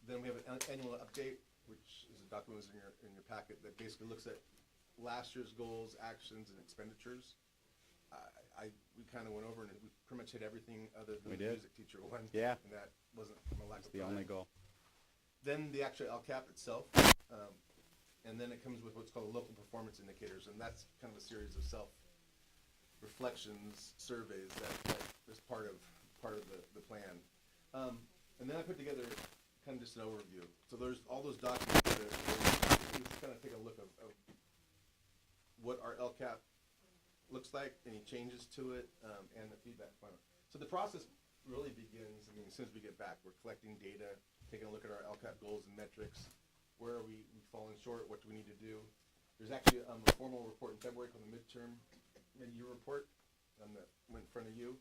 Then we have an annual update, which is a document in your packet that basically looks at last year's goals, actions, and expenditures. We kind of went over and we pretty much hit everything other than the music teacher one. Yeah. And that wasn't from a lack of The time. only goal. Then the actual LCAP itself, and then it comes with what's called local performance indicators, and that's kind of a series of self-reflections, surveys that is part of the plan. And then I put together kind of just an overview. So there's all those documents that we kind of take a look of what our LCAP looks like, any changes to it, and the feedback from it. So the process really begins, as soon as we get back, we're collecting data, taking a look at our LCAP goals and metrics. Where are we falling short? What do we need to do? There's actually a formal report in February called the mid-year report that went in front of you.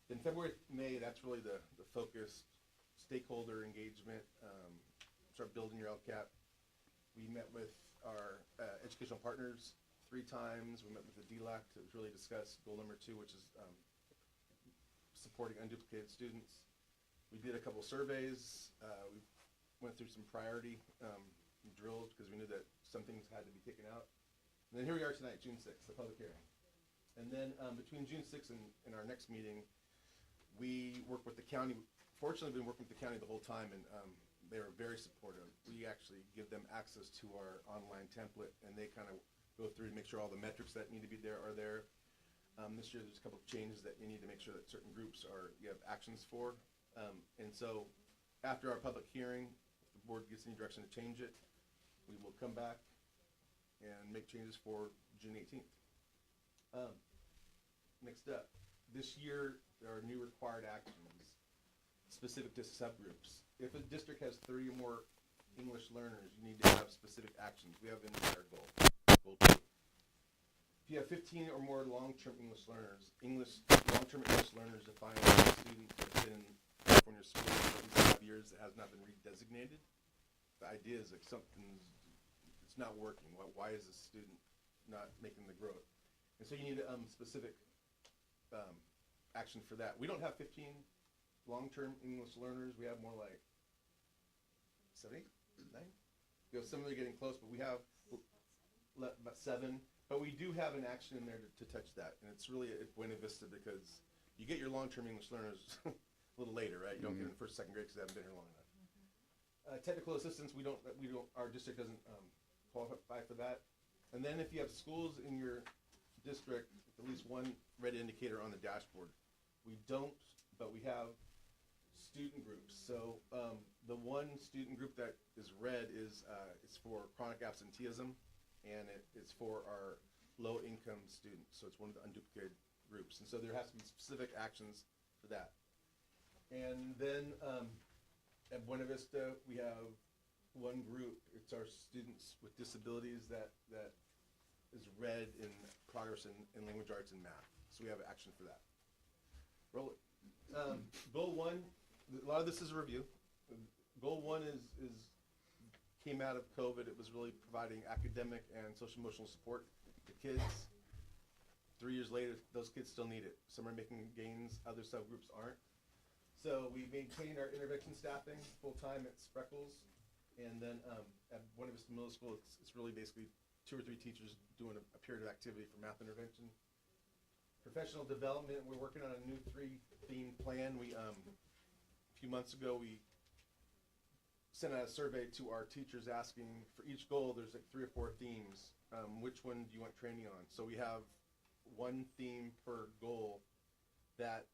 Then February, May, that's really the focus, stakeholder engagement, start building your LCAP. We met with our educational partners 3 times. We met with the DLAC to really discuss goal number 2, which is supporting unduplicated students. We did a couple surveys. We went through some priority drills because we knew that some things had to be taken out. And then here we are tonight, June 6th, the public hearing. And then between June 6th and our next meeting, we work with the county. Fortunately, we've been working with the county the whole time, and they are very supportive. We actually give them access to our online template, and they kind of go through to make sure all the metrics that need to be there are there. This year, there's a couple of changes that you need to make sure that certain groups you have actions for. And so after our public hearing, if the board gets any direction to change it, we will come back and make changes for June 18th. Next up, this year, there are new required actions specific to subgroups. If a district has 3 or more English learners, you need to have specific actions. We have in our goal 2. If you have 15 or more long-term English learners, long-term English learners define as a student that's been in California school for at least 5 years that has not been redesignated. The idea is that it's not working. Why is the student not making the growth? And so you need a specific action for that. We don't have 15 long-term English learners. We have more like 7, 8, 9. Some of them are getting close, but we have about 7. But we do have an action in there to touch that, and it's really at Buena Vista because you get your long-term English learners a little later, right? You don't get them in first, second grade because they haven't been here long enough. Technical assistance, our district doesn't qualify for that. And then if you have schools in your district with at least 1 red indicator on the dashboard, we don't, but we have student groups. So the 1 student group that is red is for chronic absenteeism, and it is for our low-income students. So it's one of the unduplicated groups. And so there has to be specific actions for that. And then at Buena Vista, we have 1 group. It's our students with disabilities that is red in progress in language arts and math. So we have action for that. Roll it. Goal 1, a lot of this is a review. Goal 1 came out of COVID. It was really providing academic and social emotional support to kids. 3 years later, those kids still need it. Some are making gains, other subgroups aren't. So we maintained our intervention staffing full-time at Spreckels. And then at Buena Vista Middle School, it's really basically 2 or 3 teachers doing a period of activity for math intervention. Professional development, we're working on a new 3-theme plan. A few months ago, we sent out a survey to our teachers asking for each goal, there's like 3 or 4 themes. Which one do you want training on? So we have 1 theme per goal that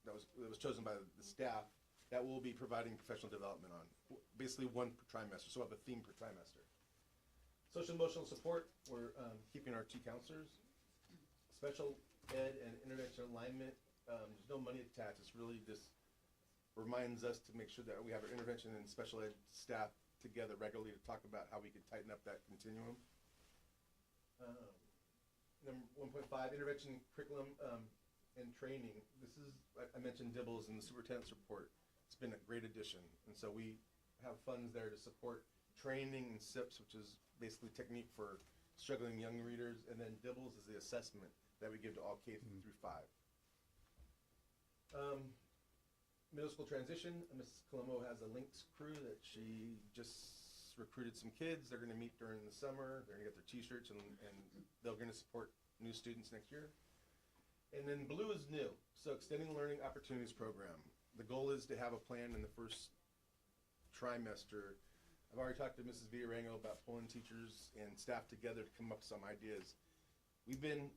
was chosen by the staff that we'll be providing professional development on. Basically 1 per trimester, so we'll have a theme per trimester. Social emotional support, we're keeping our 2 counselors. Special ed and intervention alignment, there's no money attached. It's really just reminds us to make sure that we have our intervention and special ed staff together regularly to talk about how we can tighten up that continuum. Number 1.5, intervention curriculum and training. This is, I mentioned DIBBLES in the superintendent's report. It's been a great addition. And so we have funds there to support training and SIPs, which is basically technique for struggling young readers. And then DIBBLES is the assessment that we give to all K through 5. Middle school transition, Mrs. Colombo has a Lynx crew that she just recruited some kids. They're going to meet during the summer. They're going to get their t-shirts and they're going to support new students next year. And then blue is new, so extending learning opportunities program. The goal is to have a plan in the first trimester. I've already talked to Mrs. Villarango about pulling teachers and staff together to come up with some ideas. We've been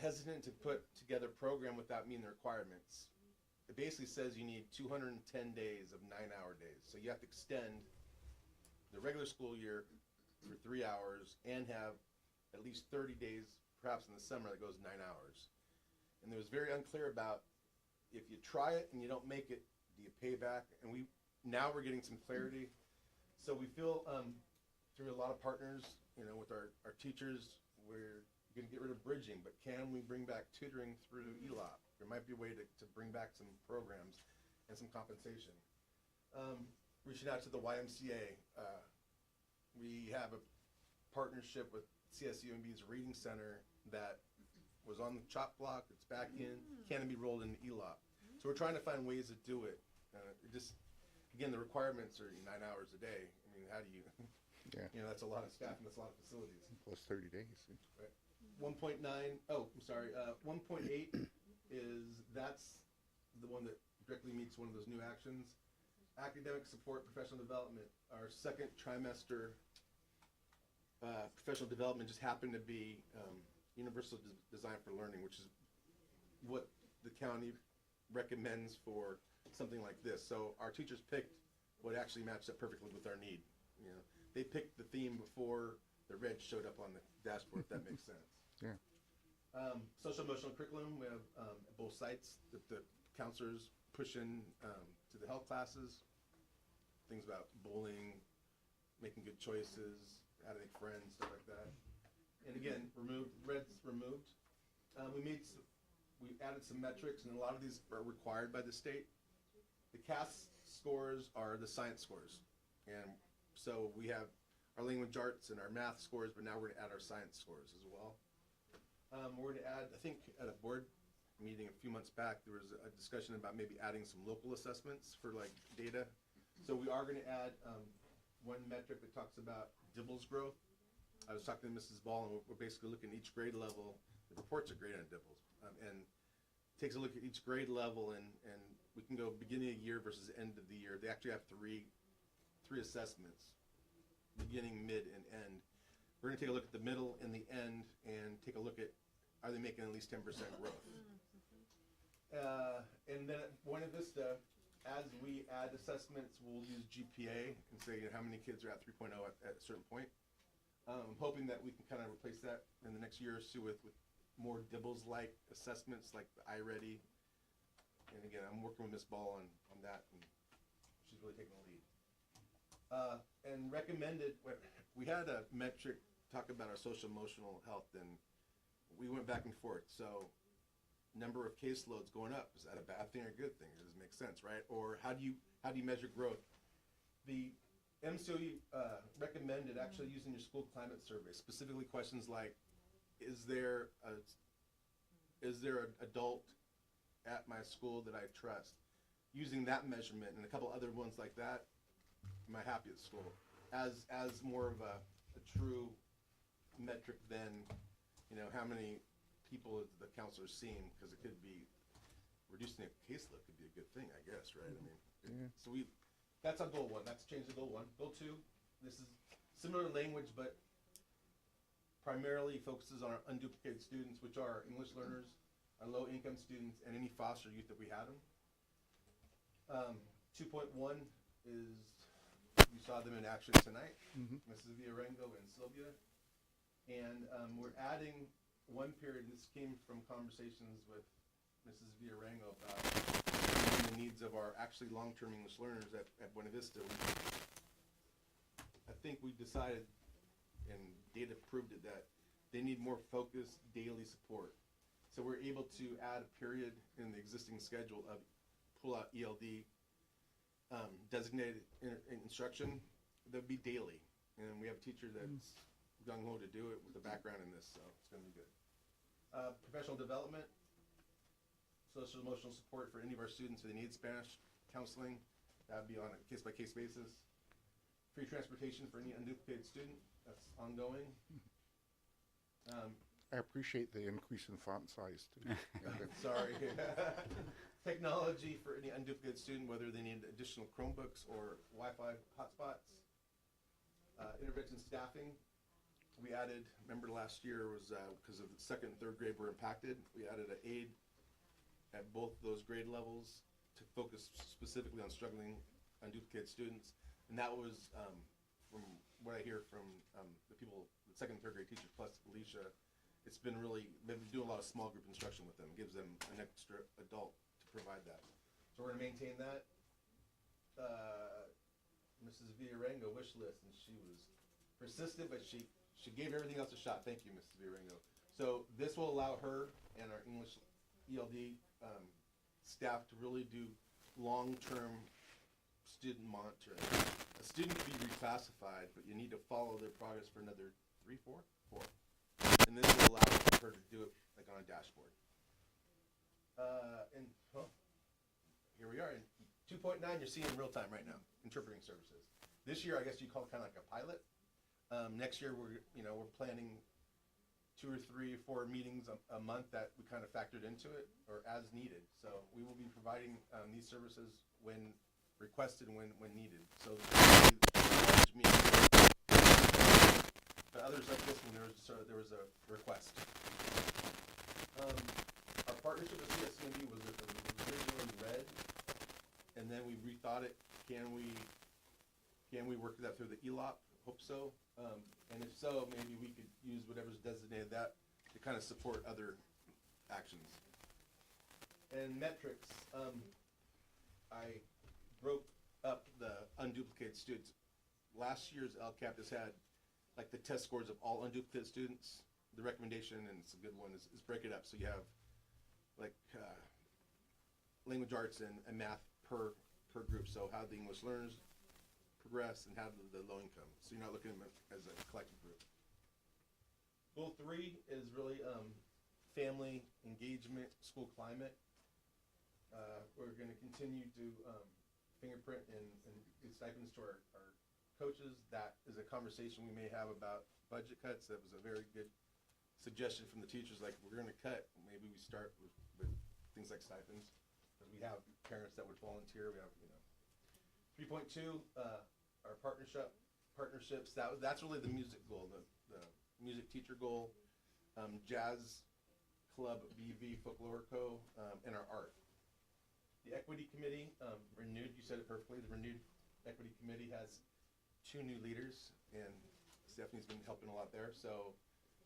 hesitant to put together a program without meeting the requirements. It basically says you need 210 days of 9-hour days. So you have to extend the regular school year for 3 hours and have at least 30 days, perhaps in the summer, that goes 9 hours. And it was very unclear about if you try it and you don't make it, do you pay back? And now we're getting some clarity. So we feel through a lot of partners, with our teachers, we're going to get rid of bridging, but can we bring back tutoring through ELOP? There might be a way to bring back some programs and some compensation. Reaching out to the YMCA. we have a partnership with CSUMB's Reading Center that was on the chop block, it's back in, can be rolled into ELOP. So we're trying to find ways to do it. It just, again, the requirements are 9 hours a day. I mean, how do you, Yeah. that's a lot of staff and that's a lot of facilities. Plus 30 days. Right. 1.9, oh, I'm sorry, 1.8 is, that's the one that directly meets one of those new actions. Academic support, professional development. Our second trimester professional development just happened to be Universal Design for Learning, which is what the county recommends for something like this. So our teachers picked what actually matched up perfectly with our need. They picked the theme before the red showed up on the dashboard, if that makes sense. Yeah. Social emotional curriculum, we have at both sites that the counselors push in to the health classes, things about bullying, making good choices, how to make friends, stuff like that. And again, red's removed. We added some metrics, and a lot of these are required by the state. The CAS scores are the science scores, and so we have our language arts and our math scores, but now we're going to add our science scores as well. We're going to add, I think at a board meeting a few months back, there was a discussion about maybe adding some local assessments for like data. So we are going to add one metric that talks about DIBELS growth. I was talking to Mrs. Ball, and we're basically looking at each grade level. The reports are great on DIBELS, and takes a look at each grade level, and we can go beginning of year versus end of the year. They actually have three assessments, beginning, mid, and end. We're going to take a look at the middle and the end, and take a look at, are they making at least 10% growth? And then at Buena Vista, as we add assessments, we'll use GPA and say how many kids are at 3.0 at a certain point. I'm hoping that we can kind of replace that in the next year or two with more DIBELS-like assessments, like the iReady. And again, I'm working with Ms. Ball on that, and she's really taking the lead. And recommended, we had a metric talk about our social emotional health, and we went back and forth. So number of caseloads going up, is that a bad thing or a good thing? Does it make sense, right? Or how do you measure growth? The MCOE recommended actually using your school climate survey, specifically questions like, is there an adult at my school that I trust? Using that measurement and a couple other ones like that, am I happy at school? As more of a true metric than, how many people is the counselor seeing, because it could be, reducing a caseload could be a good thing, I guess, right? I mean, so that's our goal one. That's change the goal one. Goal two, this is similar language, but primarily focuses on our unduplicated students, which are English learners, our low-income students, and any foster youth that we had them. 2.1 is, you saw them in action tonight, Mrs. Villarengo and Sylvia. And we're adding one period, this came from conversations with Mrs. Villarengo about the needs of our actually long-term English learners at Buena Vista. I think we decided, and data proved it, that they need more focused daily support. So we're able to add a period in the existing schedule of pull-out ELD designated instruction that would be daily. And we have a teacher that's gung-ho to do it with a background in this, so it's going to be good. Professional development, social emotional support for any of our students who need Spanish counseling. That would be on a case-by-case basis. Free transportation for any unduplicated student, that's ongoing. I appreciate the increase in font size too. Sorry. Technology for any unduplicated student, whether they need additional Chromebooks or Wi-Fi hotspots. Intervention staffing. We added, remember last year was because of the second and third grade were impacted, we added an aide at both those grade levels to focus specifically on struggling unduplicated students. And that was, from what I hear from the people, the second and third grade teachers plus Alicia, it's been really, they've been doing a lot of small group instruction with them. It gives them an extra adult to provide that. So we're going to maintain that. Mrs. Villarengo wish list, and she was persistent, but she gave everything else a shot. Thank you, Mrs. Villarengo. So this will allow her and our English ELD staff to really do long-term student monitoring. A student can be reclassified, but you need to follow their progress for another 4. And this will allow her to do it like on a dashboard. Here we are in 2.9. You're seeing in real time right now, interpreting services. This year, I guess you call it kind of like a pilot. Next year, we're planning 2 or 3 or 4 meetings a month that we kind of factored into it, or as needed. So we will be providing these services when requested and when needed. So large meetings. But others like this one, there was a request. Our partnership with CSCMB was originally red, and then we rethought it. Can we work that through the ELOP? Hope so. And if so, maybe we could use whatever's designated that to kind of support other actions. And metrics, I broke up the unduplicated students. Last year's LCAP has had like the test scores of all unduplicated students. The recommendation, and it's a good one, is break it up. So you have like language arts and math per group. So how the English learners progress and how the low income. So you're not looking at them as a collective group. Goal 3 is really family engagement, school climate. We're going to continue to fingerprint and give stipends to our coaches. That is a conversation we may have about budget cuts. That was a very good suggestion from the teachers. Like, we're going to cut, maybe we start with things like stipends, because we have parents that would volunteer. We have 3.2, our partnerships. That's really the music goal, the music teacher goal, jazz club, BV, folklore co, and our art. The equity committee, renewed. You said it perfectly. The renewed equity committee has 2 new leaders, and Stephanie's been helping a lot there. So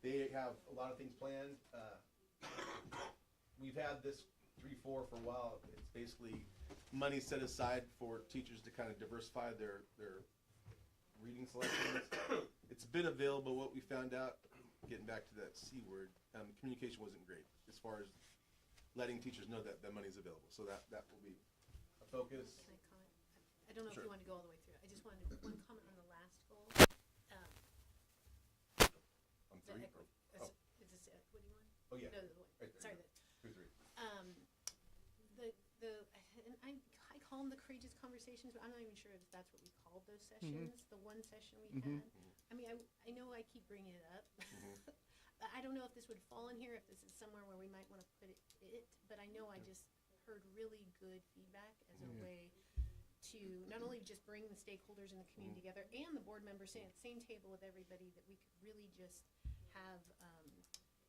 they have a lot of things planned. We've had this 3-4 for a while. It's basically money set aside for teachers to kind of diversify their reading selections. It's been available. What we found out, getting back to that C word, communication wasn't great as far as letting teachers know that money's available. So that will be a focus. Can I comment? I don't know Sure. if you want to go all the way through. I just wanted one comment on the last goal. On The 3? equity. Oh. Is this equity one? Oh, yeah. No, the one. Right there, Sorry. yeah. 2, 3. And I call them the courageous conversations, but I'm not even sure if that's what we called those sessions. The one session we had. I mean, I know I keep bringing it up. I don't know if this would fall in here, if this is somewhere where we might want to put it, but I know I just heard really good feedback as a way to not only just bring the stakeholders in the community together and the board members sitting at the same table with everybody, that we could really just have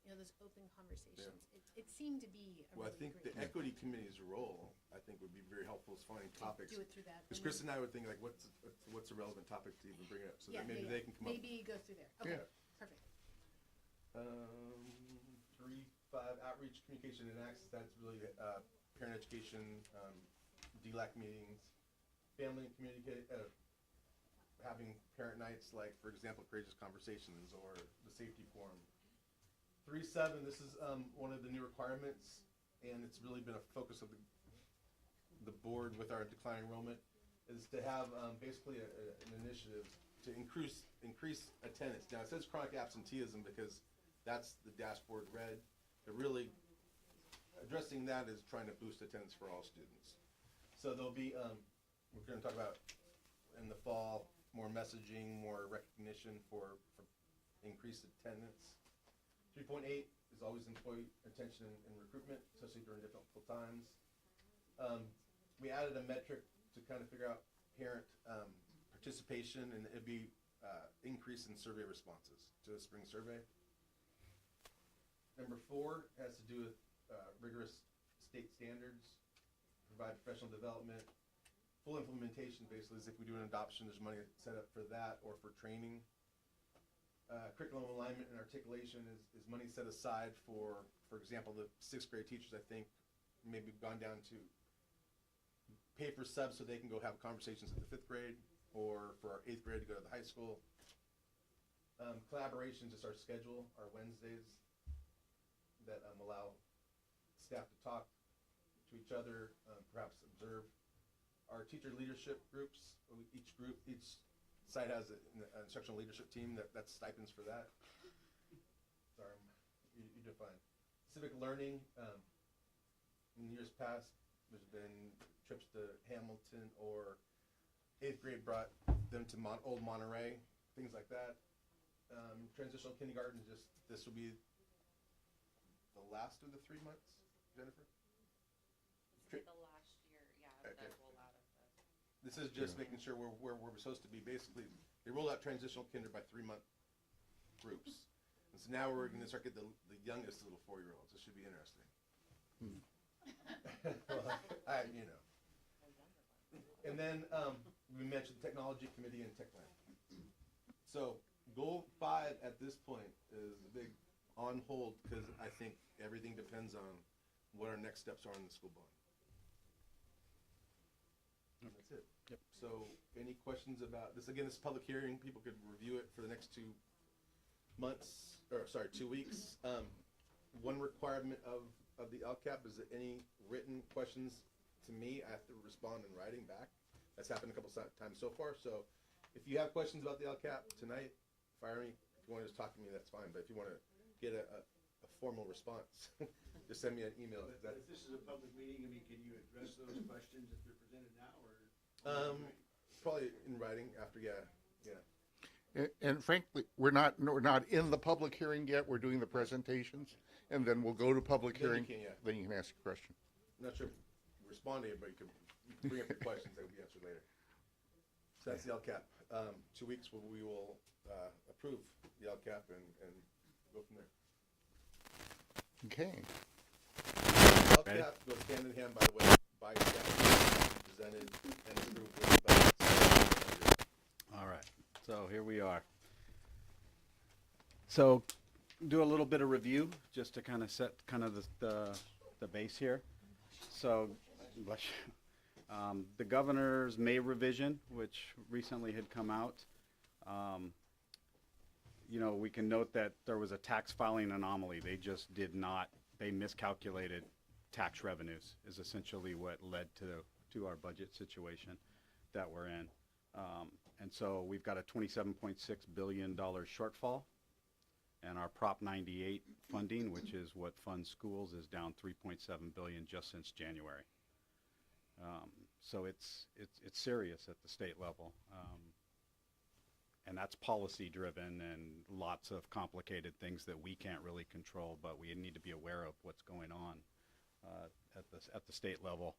those open conversations. It seemed to be a Well, I really think the great equity committee's role, I think, would be very helpful as finding topics. do it through that. Because Chris and I would think, like, what's a relevant topic to even bring it up, so Yeah, that maybe they can come maybe go through there. Okay, perfect. up. 3.5 outreach, communication, and access. That's really parent education, DLAC meetings, family and communicate, having parent nights, like, for example, courageous conversations or the safety forum. 3.7, this is one of the new requirements, and it's really been a focus of the board with our declining enrollment, is to have basically an initiative to increase attendance. Now, it says chronic absenteeism because that's the dashboard red, but really addressing that is trying to boost attendance for all students. So there'll be, we're going to talk about in the fall, more messaging, more recognition for increased attendance. 3.8 is always employee attention and recruitment, especially during difficult times. We added a metric to kind of figure out parent participation, and it'd be increase in survey responses to a spring survey. Number 4 has to do with rigorous state standards, provide professional development. Full implementation basically is if we do an adoption, there's money set up for that or for training. Curriculum alignment and articulation is money set aside for example, the 6th grade teachers, I think, maybe gone down to pay for subs so they can go have conversations in the 5th grade, or for our 8th grade to go to the high school. Collaborations is our schedule, our Wednesdays that allow staff to talk to each other, perhaps observe. our teacher leadership groups. Each site has an instructional leadership team that's stipends for that. Sorry, you define. Civic learning, in years past, there's been trips to Hamilton, or 8th grade brought them to Old Monterey, things like that. Transitional kindergarten, this will be the last of the 3 months, Jennifer? The last year, yeah, Okay. that roll out of the. This is just making sure we're where we're supposed to be. Basically, they rolled out transitional kinder by 3-month groups. And so now we're going to start getting the youngest little 4-year-olds. This should be interesting. You know. And then we mentioned technology committee and tech plan. So goal 5 at this point is a big on hold, because I think everything depends on what our next steps are in the school bond. And that's it. Yep. So any questions about this? Again, this is a public hearing. People could review it for the next 2 weeks. One requirement of the LCAP is that any written questions to me, I have to respond in writing back. That's happened a couple times so far. So if you have questions about the LCAP tonight, fire me. If you want to just talk to me, that's fine. But if you want to get a formal response, just send me an email. If this is a public meeting, I mean, can you address those questions if they're presented now, or? Probably in writing after, yeah. And frankly, we're not in the public hearing yet. We're doing the presentations, and then we'll go to public Then you hearing. can, yeah. Then you can ask a question. I'm not sure if respond to it, but you can bring up your questions that will be answered later. So that's the LCAP. 2 weeks we will approve the LCAP and go from there. Okay. LCAP goes hand in hand, by the way, by staff, presented and approved with the budget. All right, so here we are. So do a little bit of review just to kind of set kind of the base here. So bless you. The governor's May revision, which recently had come out, you know, we can note that there was a tax filing anomaly. They just they miscalculated tax revenues is essentially what led to our budget situation that we're in. And so we've got a $27.6 billion shortfall, and our Prop 98 funding, which is what funds schools, is down $3.7 billion just since January. So it's serious at the state level. And that's policy driven and lots of complicated things that we can't really control, but we need to be aware of what's going on at the state level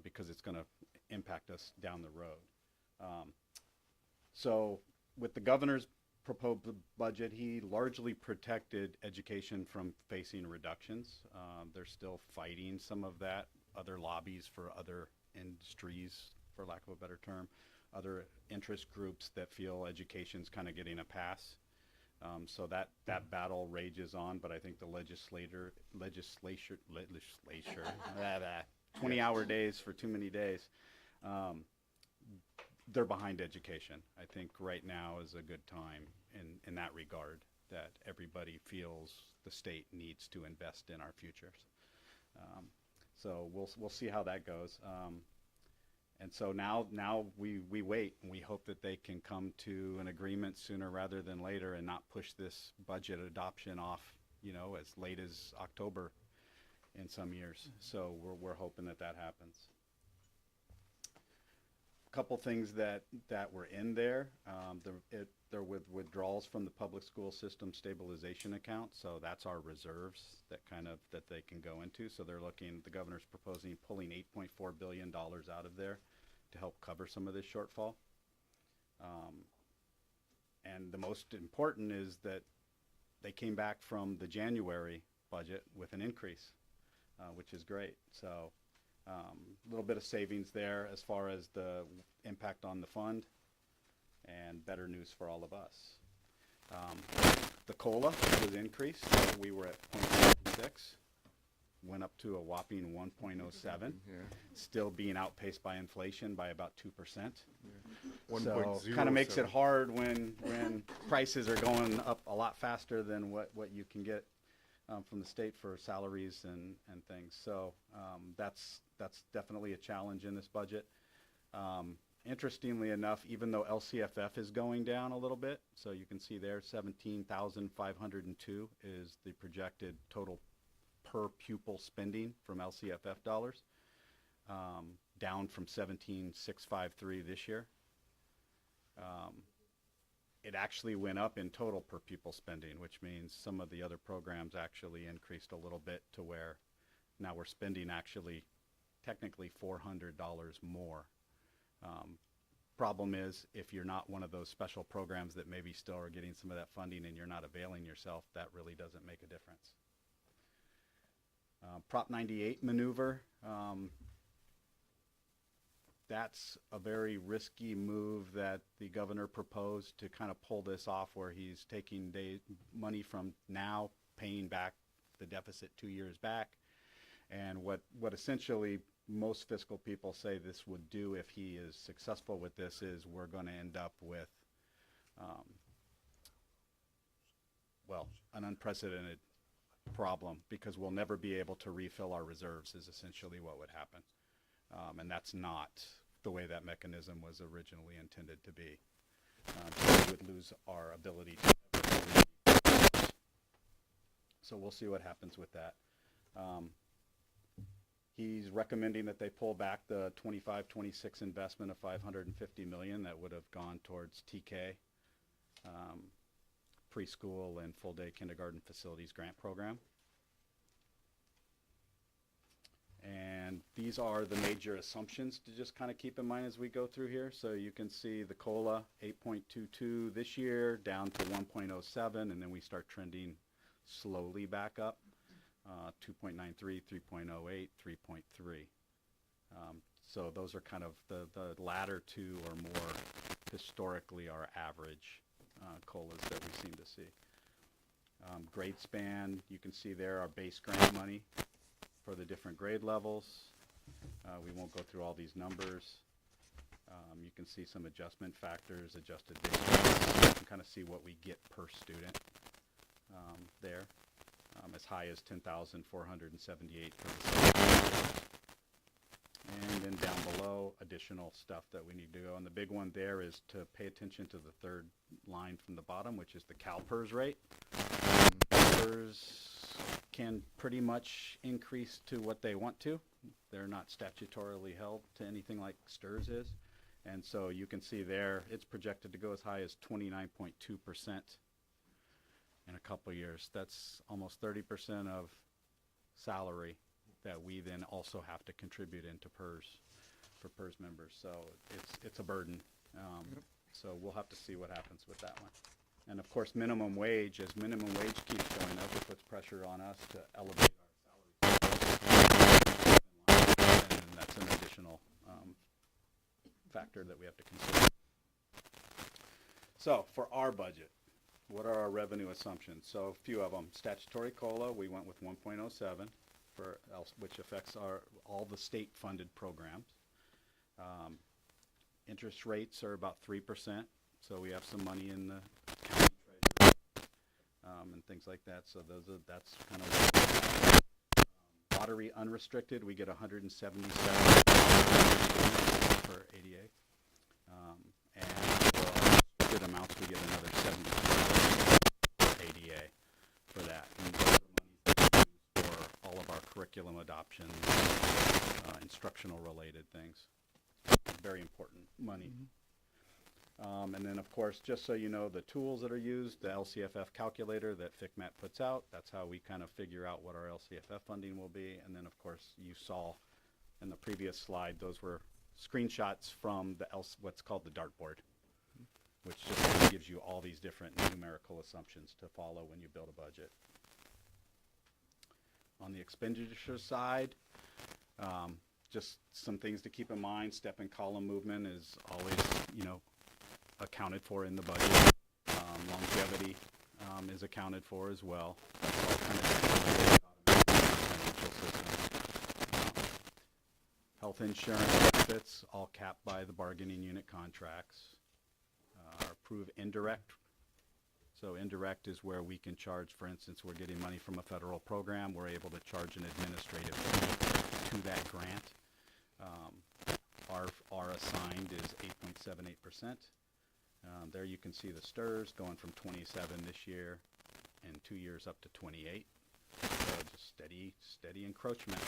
because it's going to impact us down the road. So with the governor's proposed budget, he largely protected education from facing reductions. They're still fighting some of that, other lobbies for other industries, for lack of a better term, other interest groups that feel education's kind of getting a pass. So that battle rages on, but I think the legislature, 20-hour days for too many days, they're behind education. I think right now is a good time in that regard, that everybody feels the state needs to invest in our futures. So we'll see how that goes. And so now we wait, and we hope that they can come to an agreement sooner rather than later and not push this budget adoption off, you know, as late as October in some years. So we're hoping that happens. A couple things that were in there. There with withdrawals from the public school system stabilization account. So that's our reserves that they can go into. So the governor's proposing pulling $8.4 billion out of there to help cover some of this shortfall. And the most important is that they came back from the January budget with an increase, which is great. So a little bit of savings there as far as the impact on the fund, and better news for all of us. The COLA was increased. So we were at 0.6, went up to a whopping 1.07, still being outpaced by inflation by about 2%. So kind of makes it hard when prices are going up a lot faster than what you can get from the state for salaries and things. So that's definitely a challenge in this budget. Interestingly enough, even though LCFF is going down a little bit, so you can see there 17,502 is the projected total per pupil spending from LCFF dollars, down from 17,653 this year. It actually went up in total per pupil spending, which means some of the other programs actually increased a little bit to where now we're spending actually technically $400 more. Problem is, if you're not one of those special programs that maybe still are getting some of that funding and you're not availing yourself, that really doesn't make a difference. Prop 98 maneuver, that's a very risky move that the governor proposed to kind of pull this off, where he's taking money from now, paying back the deficit 2 years back. And what essentially most fiscal people say this would do if he is successful with this is we're going to end up with, well, an unprecedented problem, because we'll never be able to refill our reserves is essentially what would happen. And that's not the way that mechanism was originally intended to be. So we would lose our ability to. So we'll see what happens with that. He's recommending that they pull back the 25-26 investment of $550 million that would have gone towards TK, preschool and full-day kindergarten facilities grant program. And these are the major assumptions to just kind of keep in mind as we go through here. So you can see the COLA 8.22 this year down to 1.07, and then we start trending slowly back up. 2.93, 3.08, 3.3. So those are kind of the latter two or more historically our average COLAs that we seem to see. Grade span, you can see there our base grant money for the different grade levels. We won't go through all these numbers. You can see some adjustment factors, adjusted base. You can kind of see what we get per student there. As high as 10,478 for the second. And then down below, additional stuff that we need to go. And the big one there is to pay attention to the third line from the bottom, which is the CalPERS rate. PERS can pretty much increase to what they want to. They're not statutorily held to anything like STRS is. And so you can see there, it's projected to go as high as 29.2%. in a couple years. That's almost 30% of salary that we then also have to contribute into PERS for PERS members. So it's a burden. So we'll have to see what happens with that one. And of course, minimum wage, as minimum wage keeps going up, it puts pressure on us to elevate our salary. And that's an additional factor that we have to consider. So for our budget, what are our revenue assumptions? So a few of them. Statutory COLA, we went with 1.07, which affects all the state-funded programs. Interest rates are about 3%, so we have some money in the county treasury and things like that. So that's kind of lottery unrestricted. We get 177 for ADA, and for restricted amounts, we get another 70 for ADA for that. And those are monies that we use for all of our curriculum adoptions, instructional related things. Very important money. And then of course, just so you know, the tools that are used, the LCFF calculator that FCMAT puts out, that's how we kind of figure out what our LCFF funding will be. And then of course, you saw in the previous slide, those were screenshots from what's called the dartboard, which just kind of gives you all these different numerical assumptions to follow when you build a budget. On the expenditure side, just some things to keep in mind. Step and column movement is always, accounted for in the budget. Longevity is accounted for as well. That's all kind of financial system. Health insurance benefits, all capped by the bargaining unit contracts. Approve indirect. So indirect is where we can charge, for instance, we're getting money from a federal program, we're able to charge an administrative fee to that grant. Our assigned combined is 8.78%. There you can see the stirs going from 27 this year and 2 years up to 28. So just steady encroachment.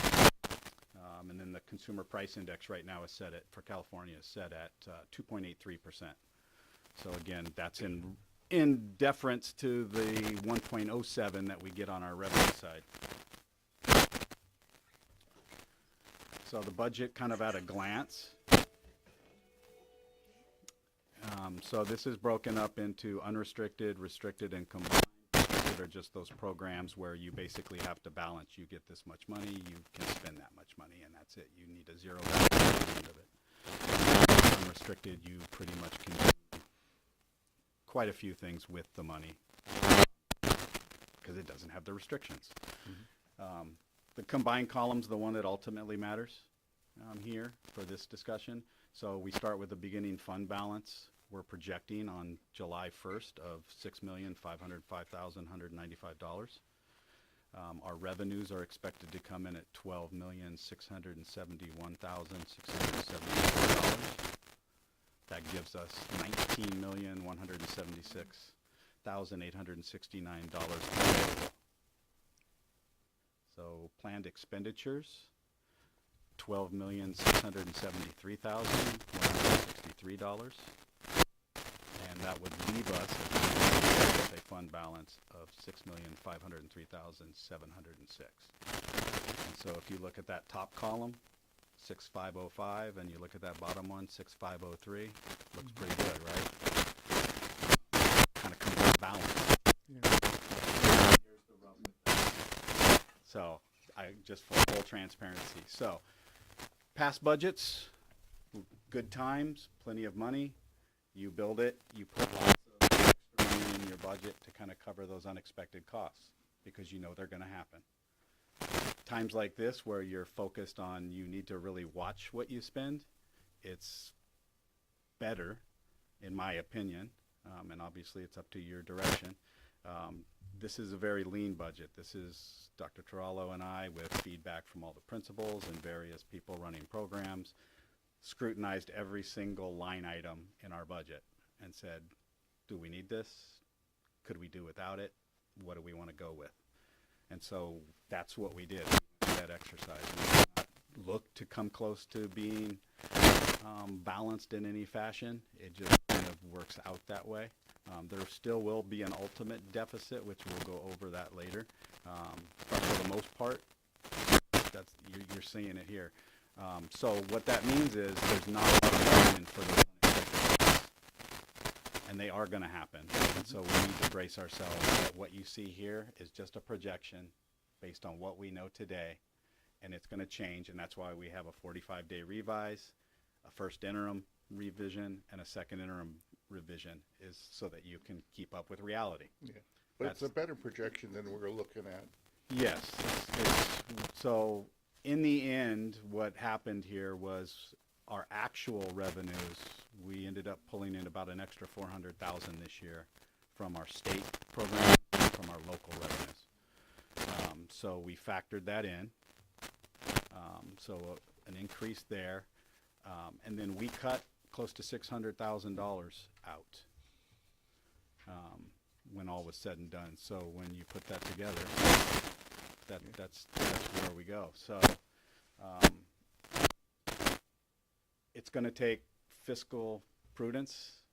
And then the consumer price index right now is set at, for California, is set at 2.83%. So again, that's in deference to the 1.07 that we get on our revenue side. So the budget kind of at a glance. So this is broken up into unrestricted, restricted, and combined. Restricted are just those programs where you basically have to balance. You get this much money, you can spend that much money, and that's it. You need a zero balance at the end of it. Unrestricted, you pretty much can do quite a few things with the money because it doesn't have the restrictions. The combined column's the one that ultimately matters here for this discussion. So we start with the beginning fund balance. We're projecting on July 1st of $6,505,195. Our revenues are expected to come in at $12,671,674. That gives us $19,176,869 available. So planned expenditures, $12,673,163. And that would leave us with a fund balance of $6,503,706. And so if you look at that top column, 6505, and you look at that bottom one, 6503, looks pretty good, right? Kind of comes out balanced. Here's the rub with that. So just for full transparency. So past budgets, good times, plenty of money. You build it, you put lots of extra money in your budget to kind of cover those unexpected costs because you know they're going to happen. Times like this where you're focused on you need to really watch what you spend, it's better, in my opinion, and obviously it's up to your direction. This is a very lean budget. This is Dr. Tarallo and I, with feedback from all the principals and various people running programs, scrutinized every single line item in our budget and said, do we need this? Could we do without it? What do we want to go with? And so that's what we did, that exercise. We did not look to come close to being balanced in any fashion. It just kind of works out that way. There still will be an ultimate deficit, which we'll go over that later. But for the most part, that's you're seeing it here. So what that means is there's not a lot of margin for the unexpected costs, and they are going to happen. And so we need to brace ourselves that what you see here is just a projection based on what we know today, and it's going to change, and that's why we have a 45-day revise, a first interim revision, and a second interim revision, is so that you can keep up with reality. Yeah, but it's a better projection than we're looking at. Yes. So in the end, what happened here was our actual revenues, we ended up pulling in about an extra $400,000 this year from our state program and from our local revenues. So we factored that in. So an increase there. And then we cut close to $600,000 out when all was said and done. So when you put that together, that's where we go. So it's going to take fiscal prudence,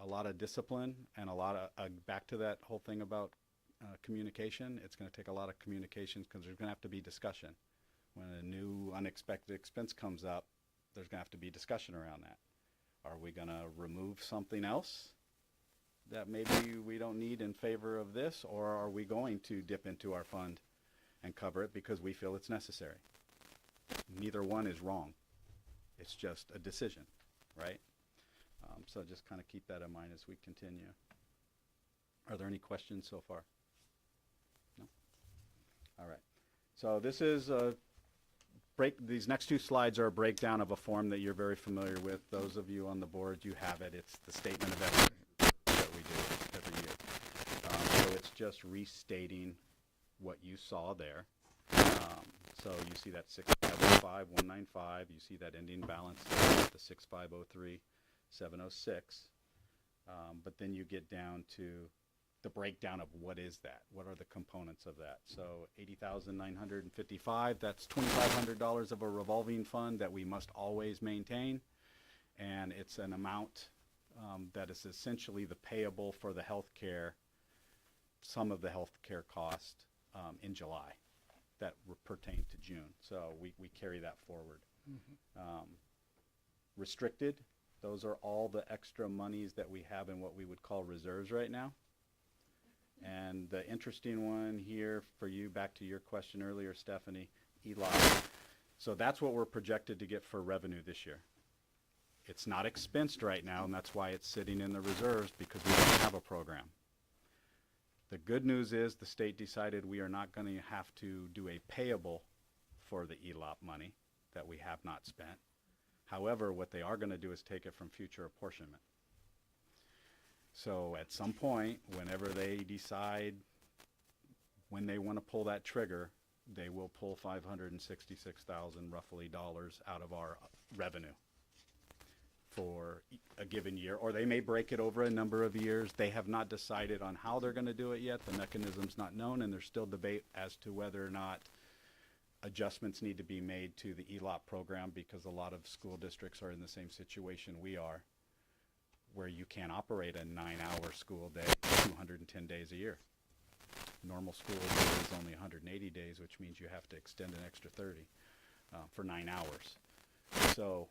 a lot of discipline, and a lot of back to that whole thing about communication. It's going to take a lot of communications because there's going to have to be discussion. When a new unexpected expense comes up, there's going to have to be discussion around that. Are we going to remove something else that maybe we don't need in favor of this, or are we going to dip into our fund and cover it because we feel it's necessary? Neither one is wrong. It's just a decision, right? So just kind of keep that in mind as we continue. Are there any questions so far? No? All right. So this is these next two slides are a breakdown of a form that you're very familiar with. Those of you on the board, you have it. It's the statement of evidence that we do every year. So it's just restating what you saw there. So you see that 6,505. 655,195. You see that ending balance there at the 6503706. But then you get down to the breakdown of what is that? What are the components of that? So 80,955, that's $2,500 of a revolving fund that we must always maintain. And it's an amount that is essentially the payable for the health care, some of the health care cost in July that pertain to June. So we carry that forward. Restricted, those are all the extra monies that we have in what we would call reserves right now. And the interesting one here for you, back to your question earlier, Stephanie, ELOC. So that's what we're projected to get for revenue this year. It's not expensed right now, and that's why it's sitting in the reserves, because we don't have a program. The good news is the state decided we are not going to have to do a payable for the ELOP money that we have not spent. However, what they are going to do is take it from future apportionment. So at some point, whenever they decide when they want to pull that trigger, they will pull 566,000 roughly dollars out of our revenue for a given year, or they may break it over a number of years. They have not decided on how they're going to do it yet. The mechanism's not known, and there's still debate as to whether or not adjustments need to be made to the ELOP program, because a lot of school districts are in the same situation we are, where you can't operate a 9-hour school day 210 days a year. Normal school year is only 180 days, which means you have to extend an extra 30 for 9 hours. So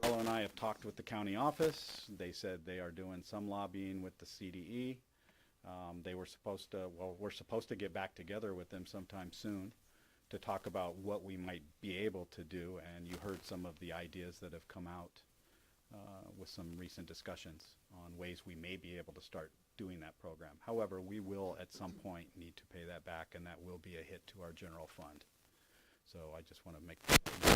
Carlo and I have talked with the county office. They said they are doing some lobbying with the CDE. They were supposed to, well, we're supposed to get back together with them sometime soon to talk about what we might be able to do. And you heard some of the ideas that have come out with some recent discussions on ways we may be able to start doing that program. However, we will at some point need to pay that back, and that will be a hit to our general fund. So I just want to make that clear.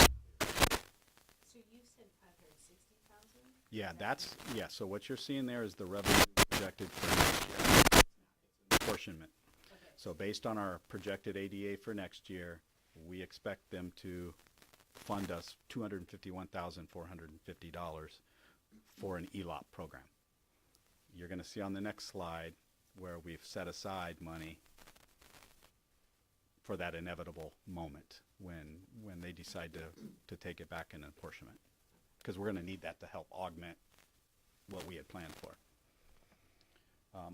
So you said 560,000? Yeah, so what you're seeing there is the revenue projected for next year. It's an apportionment. Okay. So based on our projected ADA for next year, we expect them to fund us $251,450 for an ELOP program. You're going to see on the next slide where we've set aside money for that inevitable moment when they decide to take it back in apportionment, because we're going to need that to help augment what we had planned for.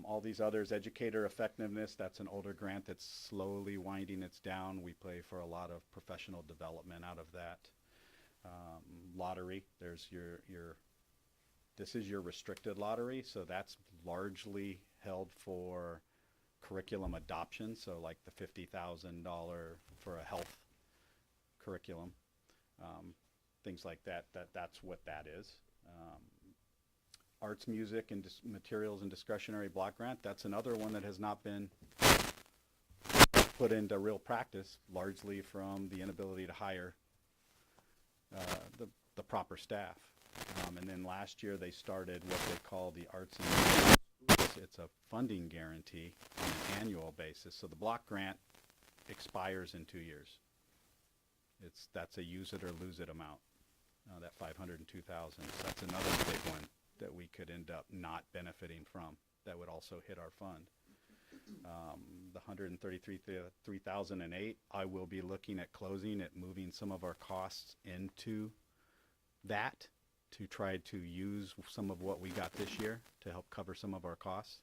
All these others, educator effectiveness, that's an older grant that's slowly winding its down. We pay for a lot of professional development out of that. Lottery, there's this is your restricted lottery, so that's largely held for curriculum adoption, so like the $50,000 for a health curriculum, things like that, that's what that is. Arts, music, and materials and discretionary block grant, that's another one that has not been put into real practice, largely from the inability to hire the proper staff. And then last year they started what they call the Arts and Music. It's a funding guarantee on an annual basis. So the block grant expires in 2 years. That's a use it or lose it amount, that 502,000. So that's another big one that we could end up not benefiting from. That would also hit our fund. The 133,008, I will be looking at closing at moving some of our costs into that to try to use some of what we got this year to help cover some of our costs.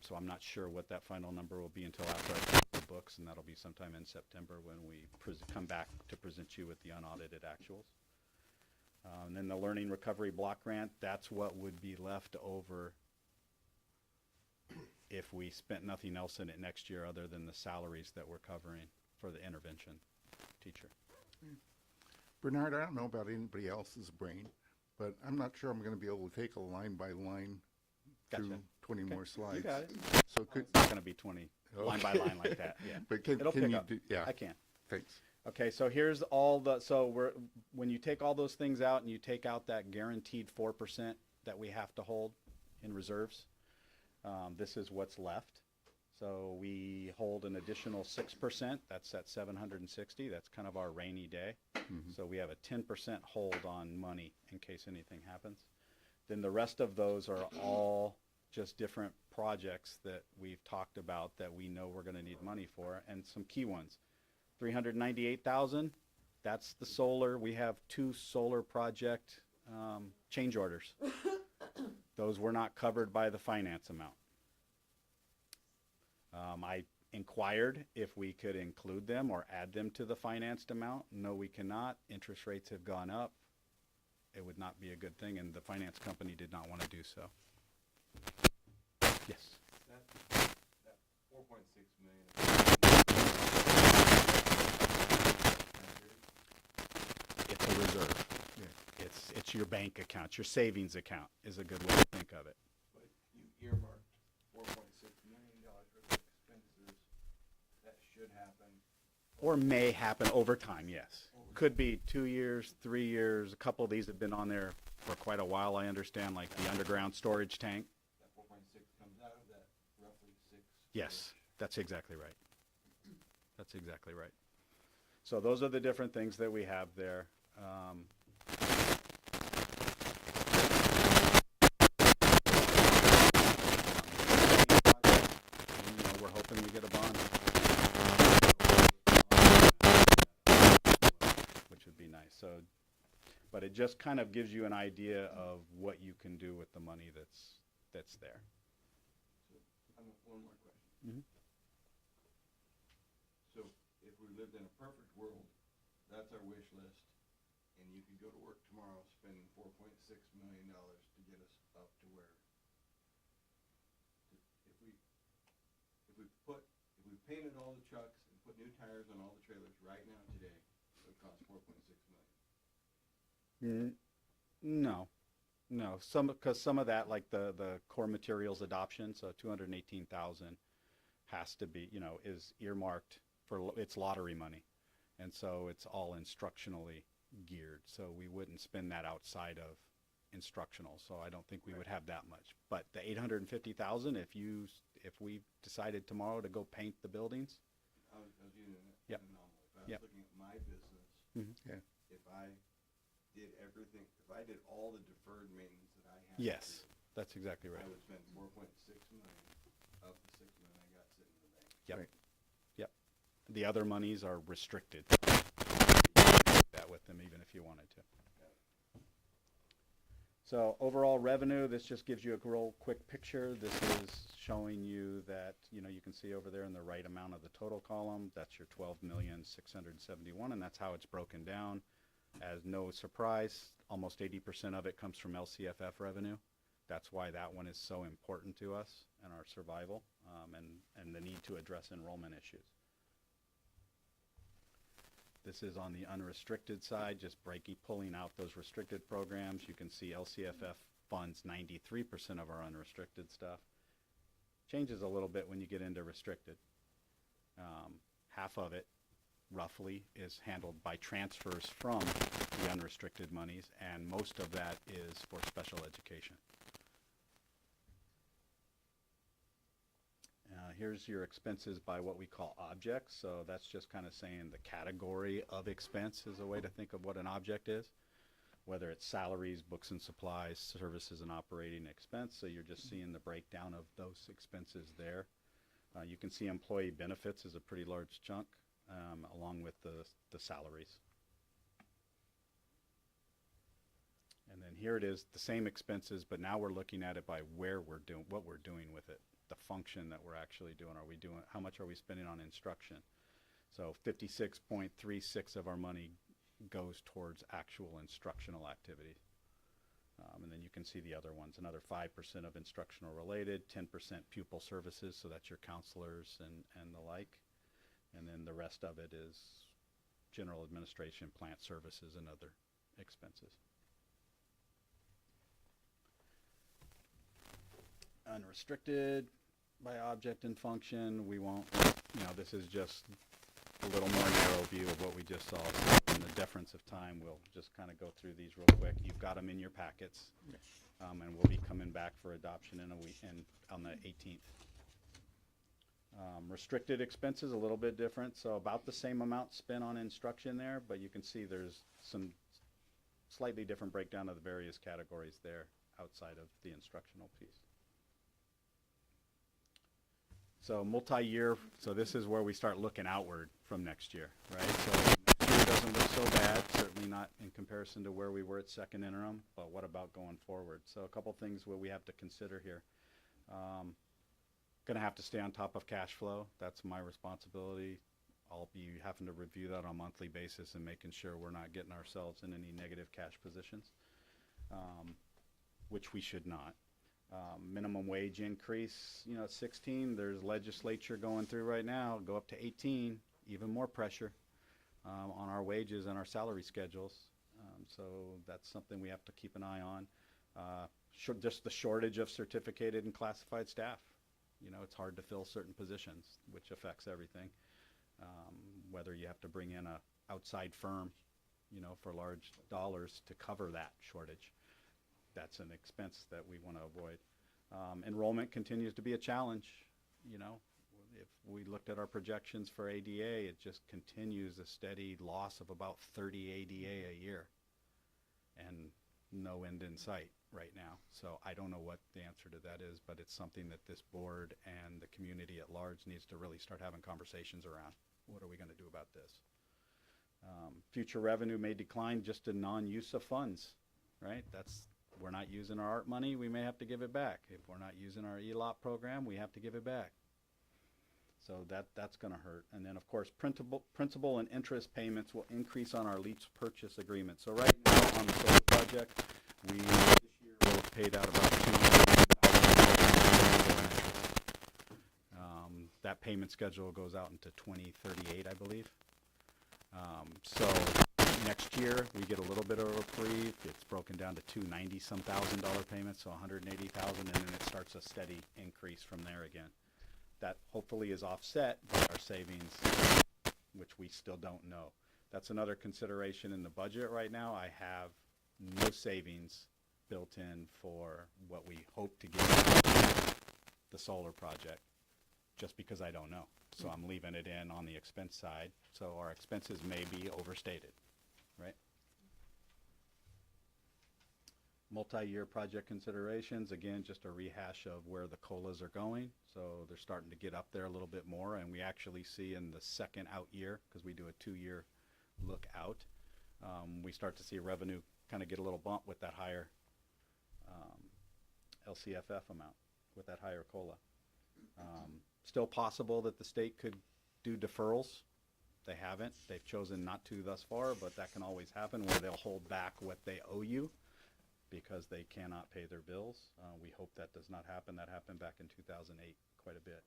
So I'm not sure what that final number will be until after I close the books, and that'll be sometime in September when we come back to present you with the unaudited actuals. And then the Learning Recovery Block Grant, that's what would be left over if we spent nothing else in it next year other than the salaries that we're covering for the intervention teacher. Bernard, I don't know about anybody else's brain, but I'm not sure I'm going to be able to take a line by line Gotcha. through 20 more slides. You got it. So could It's not going to be 20 line by line like that. Yeah. But can It'll pick you up. do, yeah. I can. Thanks. Okay, so here's when you take all those things out and you take out that guaranteed 4% that we have to hold in reserves, this is what's left. So we hold an additional 6%. That's at 760. That's kind of our rainy day. So we have a 10% hold on money in case anything happens. Then the rest of those are all just different projects that we've talked about that we know we're going to need money for, and some key ones. 398,000. That's the solar. We have 2 solar project change orders. Those were not covered by the finance amount. I inquired if we could include them or add them to the financed amount. No, we cannot. Interest rates have gone up. It would not be a good thing, and the finance company did not want to do so. Yes. That 4.6 million. It's a reserve. It's your bank account, your savings account is a good way to think of it. But you earmarked $4.6 million worth of expenses that should happen. Or may happen over time, yes. Could be 2 years, 3 years. A couple of these have been on there for quite a while, I understand, like the underground storage tank. That 4.6 comes out of that roughly 6. Yes, that's exactly right. That's exactly right. So those are the different things that we have there. We're hoping we get a bond, which would be nice. So, but it just kind of gives you an idea of what you can do with the money that's there. One more question. So if we lived in a perfect world, that's our wish list, and you could go to work tomorrow spending $4.6 million to get us up to where, if we painted all the trucks and put new tires on all the trailers right now today, it would cost $4.6 million. No, because some of that, like the core materials adoption, so 218,000 has to be, is earmarked for it's lottery money, and so it's all instructionally geared. So we wouldn't spend that outside of instructional. So I don't think we would have that much. But the 850,000, if we decided tomorrow to go paint the buildings, I was using an Yep. anomaly. If I was Yep. looking at my business, Yeah. if I did everything, if I did all the deferred maintenance that I had to yes, do, that's exactly right. I would spend 4.6 million of the 6 million I got sitting in the bank. Yep. Right. Yep. The other monies are restricted. That with them, even if you wanted to. So overall revenue, this just gives you a real quick picture. This is showing you that, you can see over there in the right amount of the total column, that's your 12,671,000, and that's how it's broken down. As no surprise, almost 80% of it comes from LCFF revenue. That's why that one is so important to us and our survival, and the need to address enrollment issues. This is on the unrestricted side, just pulling out those restricted programs. You can see LCFF funds 93% of our unrestricted stuff. Changes a little bit when you get into restricted. Half of it, roughly, is handled by transfers from the unrestricted monies, and most of that is for special education. Here's your expenses by what we call objects. So that's just kind of saying the category of expense is a way to think of what an object is, whether it's salaries, books and supplies, services and operating expense. So you're just seeing the breakdown of those expenses there. You can see employee benefits is a pretty large chunk, along with the salaries. And then here it is, the same expenses, but now we're looking at it by where we're doing, what we're doing with it, the function that we're actually doing. How much are we spending on instruction? So 56.36 of our money goes towards actual instructional activities. And then you can see the other ones, another 5% of instructional related, 10% pupil services, so that's your counselors and the like. And then the rest of it is general administration, plant services, and other expenses. Unrestricted by object and function, we won't, this is just a little more narrow view of what we just saw. So in the deference of time, we'll just kind of go through these real quick. You've got them in your packets, and we'll be coming back for adoption in a week, on the 18th. Restricted expenses, a little bit different, so about the same amount spent on instruction there, but you can see there's some slightly different breakdown of the various categories there outside of the instructional piece. So multi-year, so this is where we start looking outward from next year, right? So next year doesn't look so bad, certainly not in comparison to where we were at second interim, but what about going forward? So a couple things where we have to consider here. Going to have to stay on top of cash flow. That's my responsibility. I'll be having to review that on a monthly basis and making sure we're not getting ourselves in any negative cash positions, which we should not. Minimum wage increase, you know, at 16, there's legislature going through right now, go up to 18, even more pressure on our wages and our salary schedules. So that's something we have to keep an eye on. Just the shortage of certificated and classified staff. You know, it's hard to fill certain positions, which affects everything. Whether you have to bring in a outside firm, you know, for large dollars to cover that shortage. That's an expense that we want to avoid. Enrollment continues to be a challenge. You know, if we looked at our projections for ADA, it just continues a steady loss of about 30 ADA a year and no end in sight right now. So I don't know what the answer to that is, but it's something that this board and the community at large needs to really start having conversations around. What are we going to do about this? Future revenue may decline just to non-use of funds, right? We're not using our art money, we may have to give it back. If we're not using our ELOP program, we have to give it back. So that's going to hurt. And then, of course, principal and interest payments will increase on our lease purchase agreement. So right now on the solar project, we this year will have paid out about $200,000. That payment schedule goes out into 2038, I believe. So next year we get a little bit of a reprieve. It's broken down to $290-some thousand payments, so $180,000, and then it starts a steady increase from there again. That hopefully is offset by our savings, which we still don't know. That's another consideration in the budget right now. I have no savings built in for what we hope to get the solar project, just because I don't know. So I'm leaving it in on the expense side. So our expenses may be overstated, right? Multi-year project considerations, again, just a rehash of where the COLAs are going. So they're starting to get up there a little bit more, and we actually see in the second out year, because we do a 2-year look out, we start to see revenue kind of get a little bump with that higher LCFF amount, with that higher COLA. Still possible that the state could do deferrals. They haven't. They've chosen not to thus far, but that can always happen where they'll hold back what they owe you because they cannot pay their bills. We hope that does not happen. That happened back in 2008 quite a bit.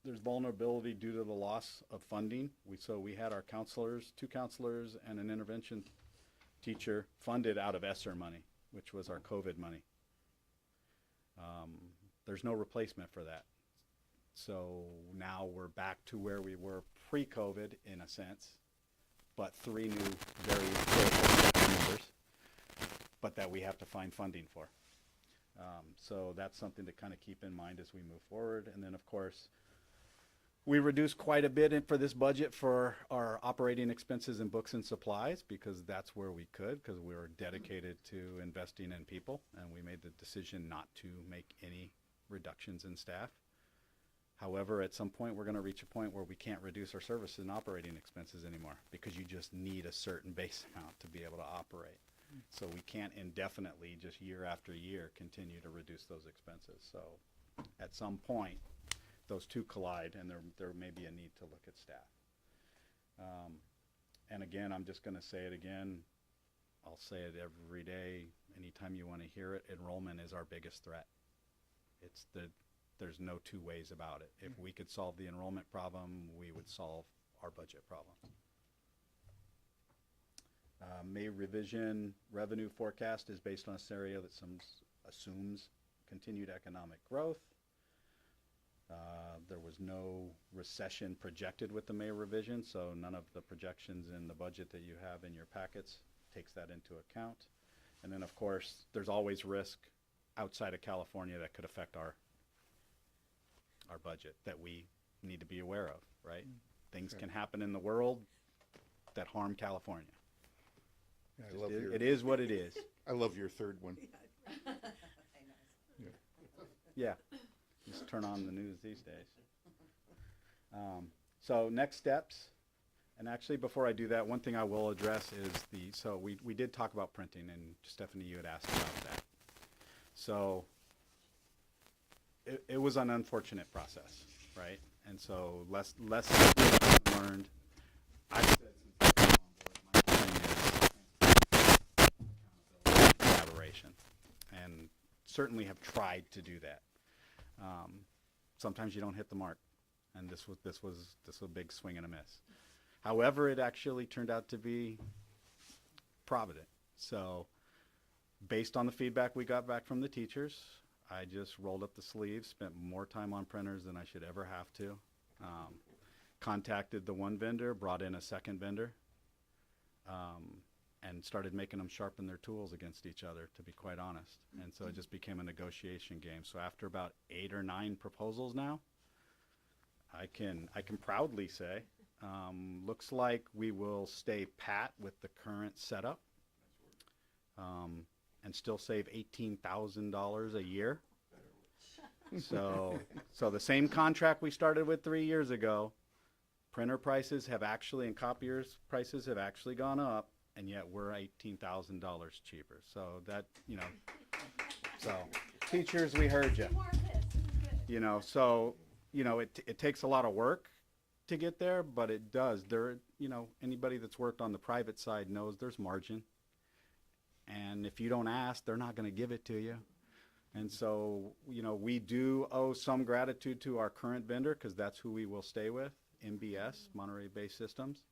There's vulnerability due to the loss of funding. So we had our counselors, 2 counselors and an intervention teacher funded out of ESSER money, which was our COVID money. There's no replacement for that. So now we're back to where we were pre-COVID in a sense, but 3 new very critical members, but that we have to find funding for. So that's something to kind of keep in mind as we move forward. And then, of course, we reduced quite a bit for this budget for our operating expenses and books and supplies, because that's where we could, because we were dedicated to investing in people, and we made the decision not to make any reductions in staff. However, at some point we're going to reach a point where we can't reduce our services and operating expenses anymore, because you just need a certain base amount to be able to operate. So we can't indefinitely, just year after year, continue to reduce those expenses. So at some point those two collide, and there may be a need to look at staff. And again, I'm just going to say it again. I'll say it every day, anytime you want to hear it. Enrollment is our biggest threat. There's no 2 ways about it. If we could solve the enrollment problem, we would solve our budget problem. May revision revenue forecast is based on a scenario that assumes continued economic growth. There was no recession projected with the May revision, so none of the projections in the budget that you have in your packets takes that into account. And then, of course, there's always risk outside of California that could affect our our budget that we need to be aware of, right? Things can happen in the world that harm California. I love your, It is what it is. I love your third one. Yeah, just turn on the news these days. So next steps, and actually before I do that, one thing I will address is so we did talk about printing, and Stephanie, you had asked about that. So it was an unfortunate process, right? And so less learned. I said since I've come on board, my thing is collaboration, and certainly have tried to do that. Sometimes you don't hit the mark, and this was a big swing and a miss. However, it actually turned out to be provident. So based on the feedback we got back from the teachers, I just rolled up the sleeves, spent more time on printers than I should ever have to. Contacted the one vendor, brought in a second vendor, and started making them sharpen their tools against each other, to be quite honest. And so it just became a negotiation game. So after about 8 or 9 proposals now, I can proudly say, looks like we will stay pat with the current setup, and still save $18,000 a year. So the same contract we started with 3 years ago, printer prices have actually, and copiers prices have actually gone up, and yet we're $18,000 cheaper. So that, so teachers, we heard you. So, it takes a lot of work to get there, but it does. Anybody that's worked on the private side knows there's margin. And if you don't ask, they're not going to give it to you. And so, we do owe some gratitude to our current vendor, because that's who we will stay with, MBS, Monterey Bay Systems.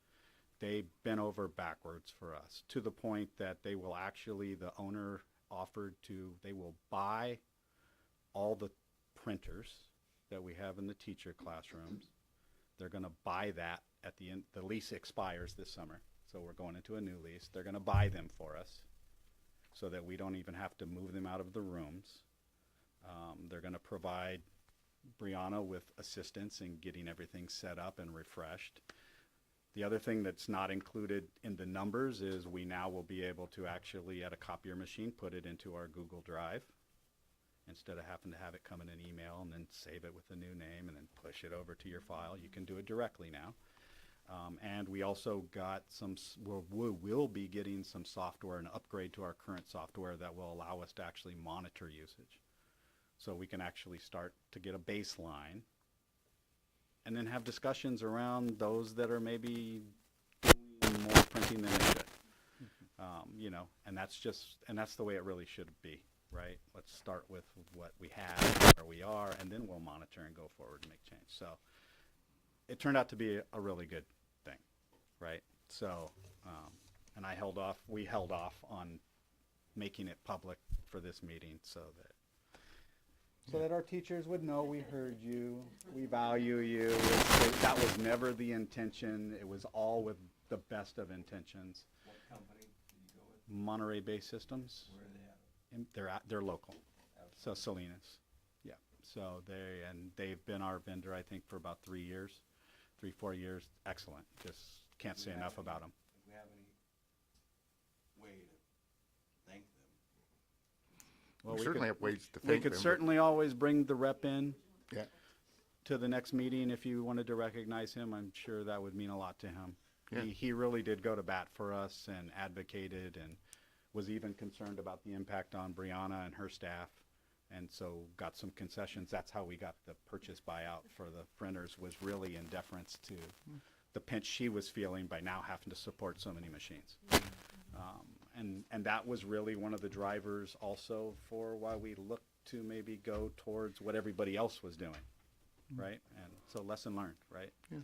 They bent over backwards for us, to the point that they will actually, the owner offered they will buy all the printers that we have in the teacher classrooms. They're going to buy that at the end. The lease expires this summer, so we're going into a new lease. They're going to buy them for us so that we don't even have to move them out of the rooms. They're going to provide Brianna with assistance in getting everything set up and refreshed. The other thing that's not included in the numbers is we now will be able to actually, at a copier machine, put it into our Google Drive instead of having to have it come in an email and then save it with a new name and then push it over to your file. You can do it directly now. And we also got we will be getting some software, an upgrade to our current software that will allow us to actually monitor usage. So we can actually start to get a baseline and then have discussions around those that are maybe doing more printing than they should. And that's the way it really should be, right? Let's start with what we have, where we are, and then we'll monitor and go forward and make change. So it turned out to be a really good thing, right? So, and we held off on making it public for this meeting so that our teachers would know we heard you, we value you. That was never the intention. It was all with the best of intentions. What company did you go with? Monterey Bay Systems. Where are they at? They're local. So Salinas. Yeah. So they've been our vendor, I think, for about 3 years, 4 years. Excellent. Just can't say enough about them. Do we have any way to thank them? Well, We certainly have ways to we thank could them, but- certainly always bring the rep in Yeah. to the next meeting if you wanted to recognize him. I'm sure that would mean a lot to him. Yeah. He really did go to bat for us and advocated and was even concerned about the impact on Brianna and her staff, and so got some concessions. That's how we got the purchase buyout for the printers, was really in deference to the pinch she was feeling by now having to support so many machines. And that was really one of the drivers also for why we looked to maybe go towards what everybody else was doing, right? And so lesson learned, right? Yeah.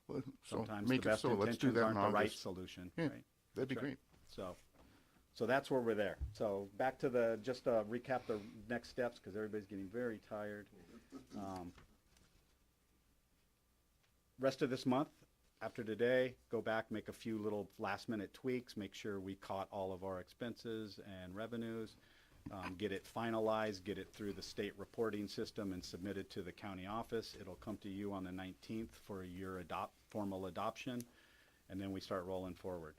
Well, so Sometimes the make it best so. Let's do intentions that aren't in the right August. solution, Yeah, right? that'd be That's right. great. So that's where we're there. So back to just to recap the next steps, because everybody's getting very tired. Rest of this month, after today, go back, make a few little last minute tweaks, make sure we caught all of our expenses and revenues, get it finalized, get it through the state reporting system and submit it to the county office. It'll come to you on the 19th for your formal adoption, and then we start rolling forward.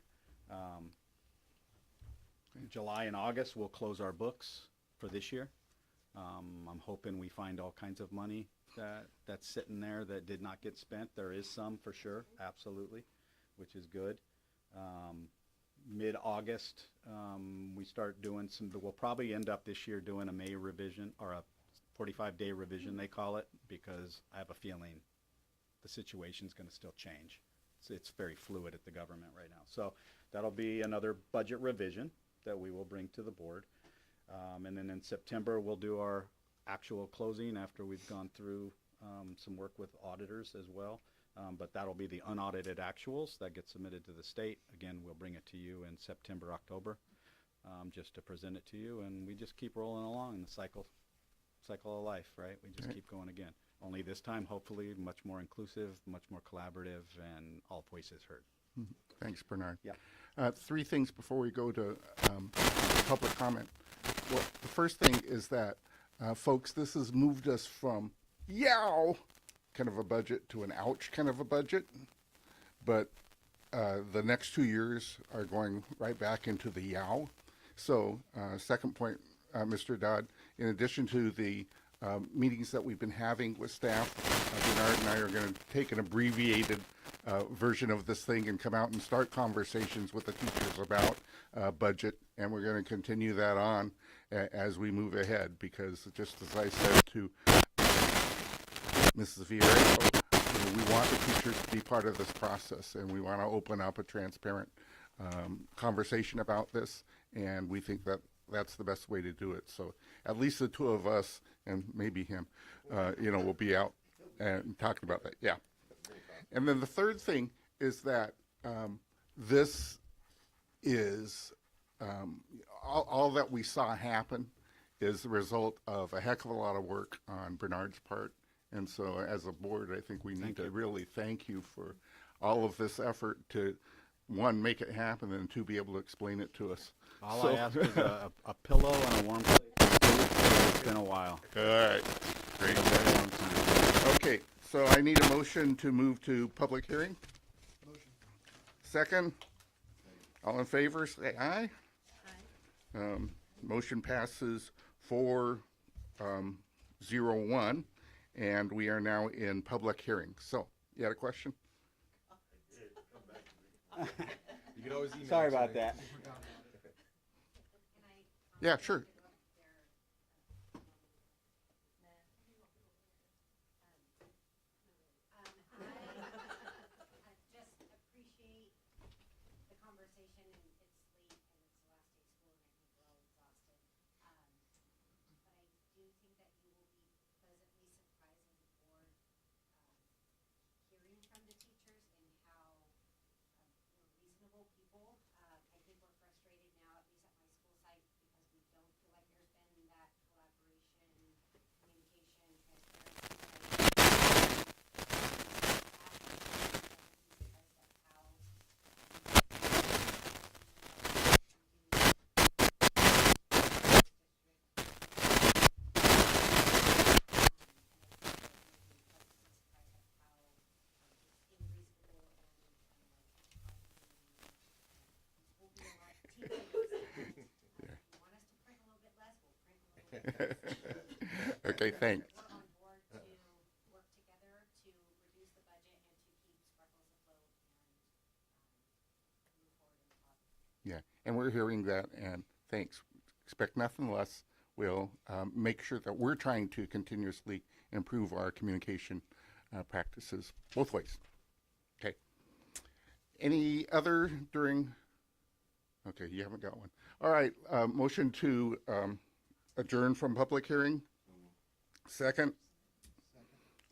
July and August, we'll close our books for this year. I'm hoping we find all kinds of money that's sitting there that did not get spent. There is some for sure, absolutely, which is good. Mid-August, we start doing we'll probably end up this year doing a May revision, or a 45-day revision, they call it, because I have a feeling the situation's going to still change. It's very fluid at the government right now. So that'll be another budget revision that we will bring to the board. And then in September, we'll do our actual closing after we've gone through some work with auditors as well. But that'll be the unaudited actuals that get submitted to the state. Again, we'll bring it to you in September, October, just to present it to you. And we just keep rolling along in the cycle of life, right? We just keep going again. Only this time, hopefully, much more inclusive, much more collaborative, and all voices heard. Thanks, Bernard. Yeah. Three things before we go to public comment. Well, the first thing is that, folks, this has moved us from yow kind of a budget to an ouch kind of a budget. But the next 2 years are going right back into the yow. So second point, Mr. Dodd, in addition to the meetings that we've been having with staff, Bernard and I are going to take an abbreviated version of this thing and come out and start conversations with the teachers about budget, and we're going to continue that on as we move ahead, because just as I said to Mrs. Vieira, we want the teachers to be part of this process, and we want to open up a transparent conversation about this, and we think that that's the best way to do it. So at least the two of us, and maybe him, will be out and talking about that. Yeah. And then the third thing is that this is all that we saw happen is the result of a heck of a lot of work on Bernard's part. And so as a board, I think we need to really thank you for all of this effort to, one, make it happen, and two, be able to explain it to us. All I ask is a pillow and a warm plate. It's been a while. All right. Great. Okay, so I need a motion to move to public hearing. Motion. Second. All in favor, say aye. Aye. Motion passes 4-0-1, and we are now in public hearing. So, you had a question? You can always email. Sorry about that. Yeah, sure. Okay, thanks. Yeah, and we're hearing that, and thanks. Expect nothing less. We'll make sure that we're trying to continuously improve our communication practices both ways. Okay. Any other during? Okay, you haven't got one. All right, motion to adjourn from public hearing. Second.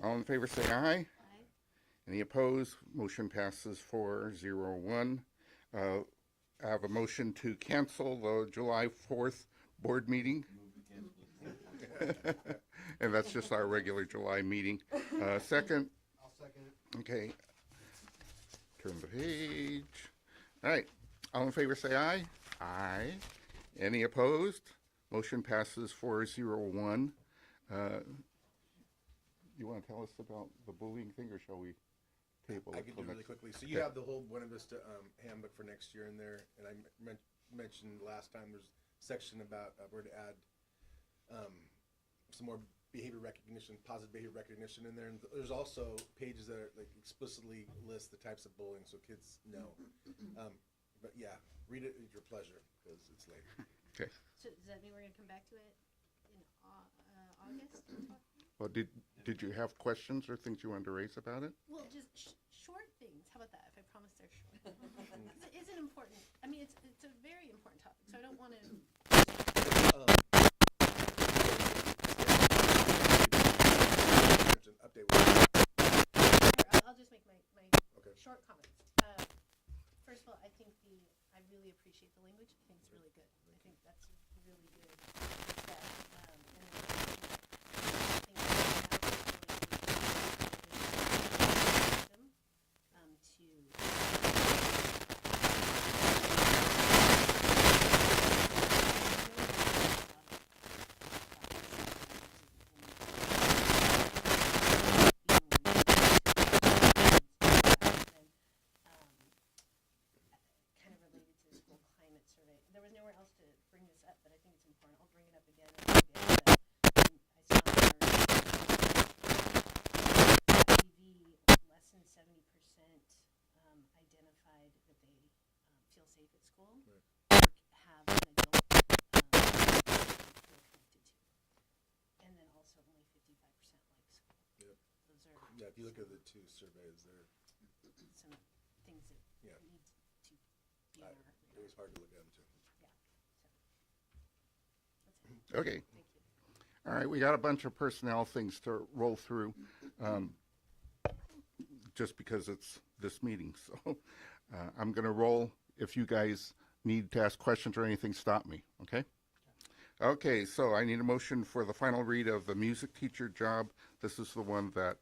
All in favor say aye. Aye. Any opposed? Motion passes 4-0-1. I have a motion to cancel the July 4th board meeting. And that's just our regular July meeting. Second. I'll second it. Okay. Turn the page. All right. All in favor say aye. Aye. Any opposed? Motion passes 401. You want to tell us about the bullying thing, or shall we table it? I can do it really quickly. So you Okay. have the whole Buena Vista handbook for next year in there, and I mentioned last time there's a section about where to add some more behavior recognition, positive behavior recognition in there. And there's also pages that are like explicitly list the types of bullying, so kids know. But yeah, read it at your pleasure because it's late. Okay. So does that mean we're gonna come back to it in August? Well, did you have questions or things you wanted to raise about it? Well, just short things. How about that? If I promise they're short. 'Cause it is an important, I mean, it's a very important topic, so I don't want to. I'll just make my short comments. First of all, I really appreciate the language. I think it's really good. I think that's really good step. There was nowhere else to bring this up, but I think it's important. I'll bring it up again. I saw TV, less than 70% identified that they feel safe at school or have an adult feel connected to. And then also only 55% like school. Yep. Those are Yeah, if you look at the two surveys, they're some things that Yeah. need to be on our it was hard to look at them too. Okay. All right, we got a bunch of personnel things to roll through, just because it's this meeting. So I'm going to roll. If you guys need to ask questions or anything, stop me, okay? Okay, so I need a motion for the final read of the music teacher job. This is the one that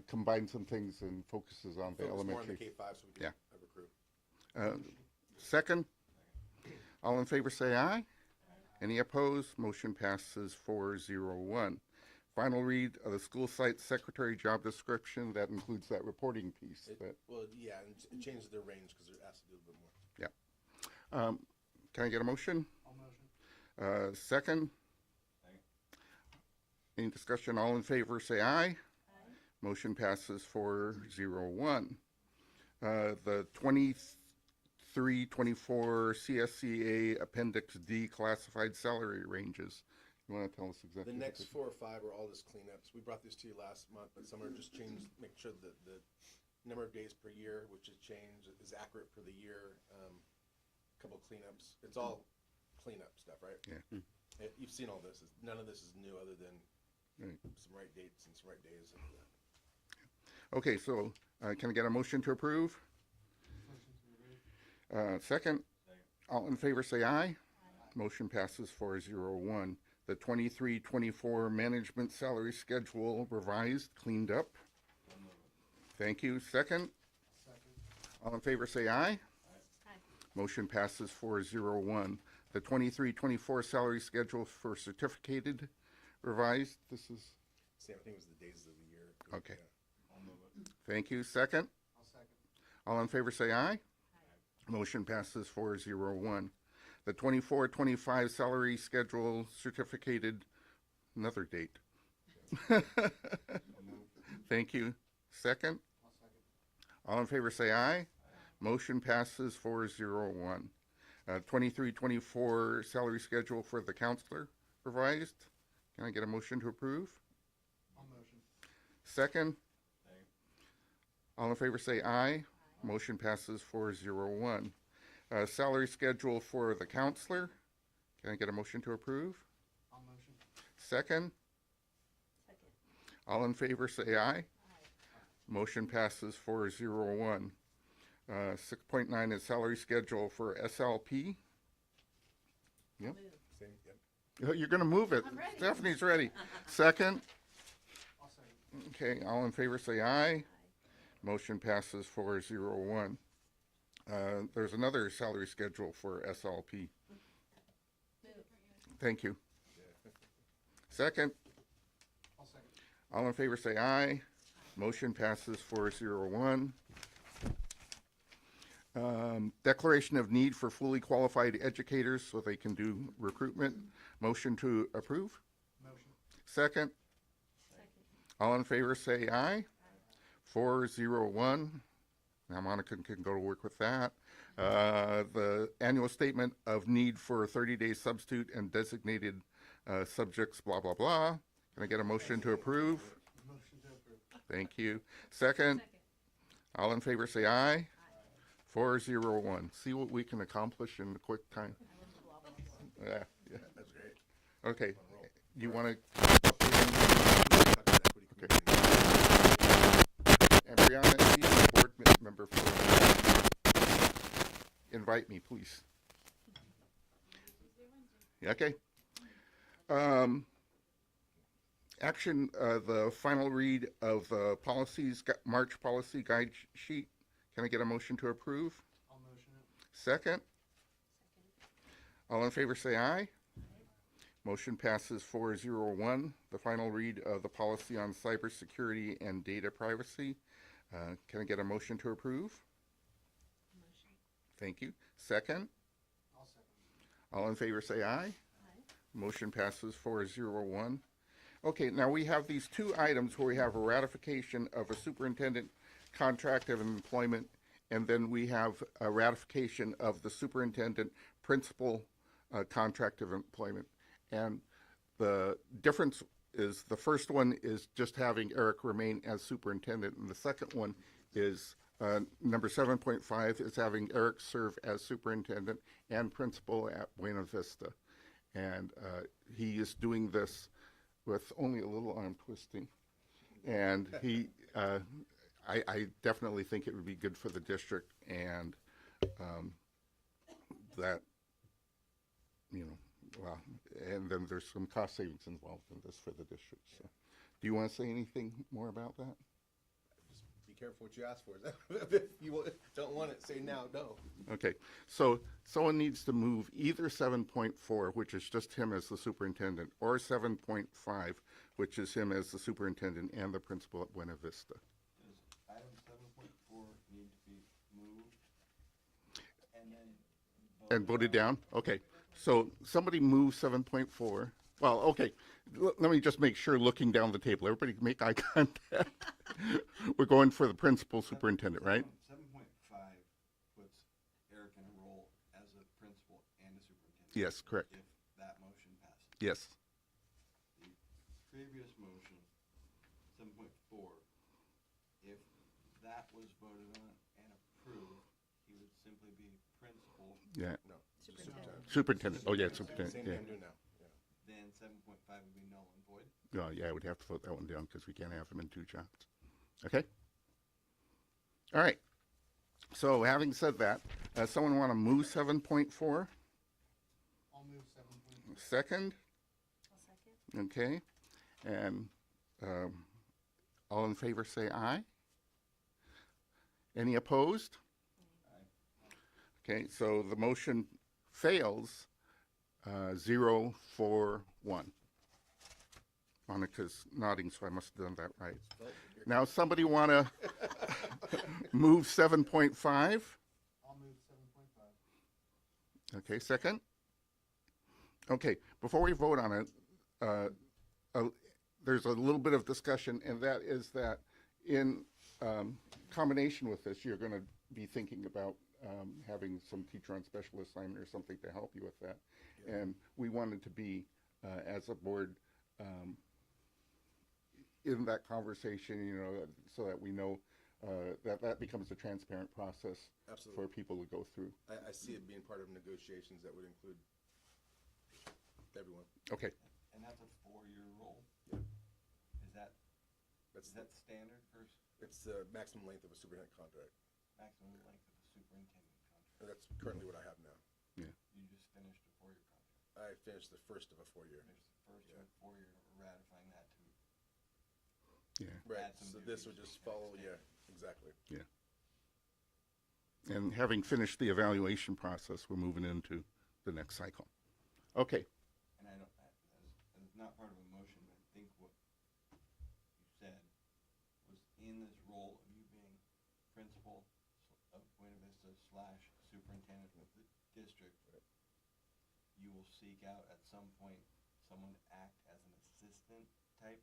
combines some things and focuses on the Focus more on the elementary. K-5 so we can have a crew. Second, all in favor say aye. Any opposed? Motion passes 401. Final read of the school site secretary job description. That includes that reporting piece. Well, yeah, and it changes their range because they're asked to do a little bit more. Yeah. Can I get a motion? I'll motion. Second? Any discussion? All in favor say aye. Motion passes 401. The 23-24 CSCA Appendix D classified salary ranges. You want to tell us exactly? The next 4 or 5 are all just cleanups. We brought this to you last month, but some are just changed, make sure that the number of days per year, which is changed, is accurate for the year. Couple cleanups. It's all cleanup stuff, right? Yeah. You've seen all this. None of this is new other than Right. some right dates and some right days. And Okay, so can I get a motion to approve? Second? All in favor say aye. Motion passes 401. The 23-24 management salary schedule revised, cleaned up. Thank you. Second? All in favor say aye. Motion passes 401. The 23-24 salary schedule for certificated revised. This is same thing as the days of the year. okay. Thank you. Second? I'll second. All in favor say aye. Motion passes 401. The 24-25 salary schedule certificated, another date. Thank you. Second? I'll second. All in favor say aye. Motion passes 401. 23-24 salary schedule for the counselor revised. Can I get a motion to approve? I'll motion. Second? All in favor say aye. Motion passes 401. Salary schedule for the counselor. Can I get a motion to approve? I'll motion. Second? All in favor say aye. Motion passes 401. 6.9 is salary schedule for SLP. Yep. Same, yep. You're going to move it. I'm ready. Stephanie's ready. Second? I'll second. Okay, all in favor say aye. Motion passes 401. There's another salary schedule for SLP. Thank you. Second? All in favor say aye. Motion passes 401. Declaration of need for fully qualified educators so they can do recruitment. Motion to approve? Motion. Second? All in favor say aye. 401. Now Monica can go to work with that. The annual statement of need for a 30-day substitute and designated subjects, blah, blah, blah. Can I get a motion to approve? Motion to approve. Thank you. Second? All in favor say aye. 401. See what we can accomplish in a quick time. Yeah, that's great. Okay, you want to? Okay. And Brianna, she's a board member for. Invite me, please. Yeah, okay. Action, the final read of policies, March policy guide sheet. Can I get a motion to approve? I'll motion it. Second? All in favor say aye. Motion passes 401. The final read of the policy on cybersecurity and data privacy. Can I get a motion to approve? Motion. Thank you. Second? I'll second. All in favor say aye. Aye. Motion passes 401. Okay, now we have these two items where we have a ratification of a superintendent contract of employment, and then we have a ratification of the superintendent principal contract of employment. And the difference is the first one is just having Eric remain as superintendent, and the second one is number 7.5 is having Eric serve as superintendent and principal at Buena Vista. And he is doing this with only a little arm twisting. And he, I definitely think it would be good for the district, and that, you know, well, and then there's some cost savings involved in this for the district. So, do you want to say anything more about that? Just be careful what you ask for. If you don't want it, say now, no. Okay, so someone needs to move either 7.4, which is just him as the superintendent, or 7.5, which is him as the superintendent and the principal at Buena Vista. Does item 7.4 need to be moved and then And voted down? Okay. So somebody move 7.4. Well, okay. Let me just make sure, looking down the table, everybody make eye contact. We're going for the principal superintendent, right? 7.5 puts Eric in a role as a principal and a superintendent. Yes, correct. If that motion passes. Yes. The previous motion, 7.4, if that was voted on and approved, he would simply be principal. Yeah. No. Superintendent. Oh, yeah, superintendent. Same Yeah. thing I'm doing now. Yeah. Then 7.5 would be null and void. Yeah, we'd have to vote that one down because we can't have him in two jobs. Okay? All right. So having said that, someone want to move 7.4? I'll move 7.4. Second? I'll second. Okay. And all in favor say aye. Any opposed? Okay, so the motion fails 0-4-1. Monica's nodding, so I must have done that right. Now, somebody want to move 7.5? I'll move 7.5. Okay, second? Okay, before we vote on it, there's a little bit of discussion, and that is that in combination with this, you're going to be thinking about having some teacher on special assignment or something to help you with that. Yeah. And we wanted to be, as a board, in that conversation, you know, so that we know that becomes a transparent process. Absolutely. For people to go through. I see it being part of negotiations that would include everyone. Okay. And that's a 4-year role? Yeah. Is that standard for? It's the maximum length of a superintendent contract. Maximum length of a superintendent contract? And that's currently what I have now. Yeah. You just finished a 4-year contract? I finished the first of a 4-year. Finished the first of a 4-year, ratifying that to. Yeah. Right, add some so this duties would just to the follow, next yeah, year. exactly. Yeah. And having finished the evaluation process, we're moving into the next cycle. Okay. And I don't, as not part of a motion, superintendent of the district, you will seek out at some point someone to act as an assistant type?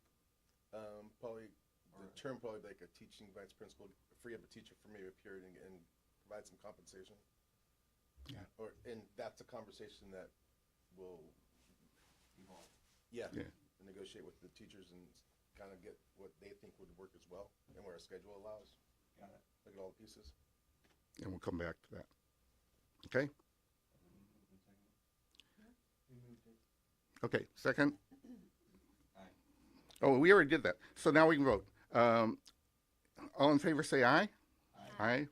Probably, the term probably like a teaching vice principal, free up a teacher for maybe a period and provide some compensation. Yeah. And that's a conversation that will, Evolve. yeah, Yeah. negotiate with the teachers and kind of get what they think would work as well and where our schedule allows. Got it. Look at all the pieces. And we'll come back to that. Okay? Okay, second? Aye. Oh, we already did that. So now we can vote. All in favor say aye. Aye.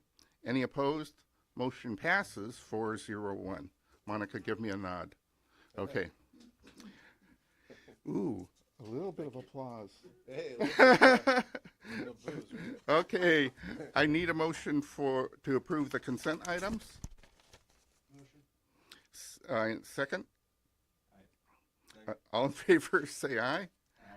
Any opposed? Motion passes 4-0-1. Monica, give me a nod. Okay. Ooh, a little bit of applause. Hey, no booze, right? Okay, I need a motion to approve the consent items. Second? All in favor, say aye.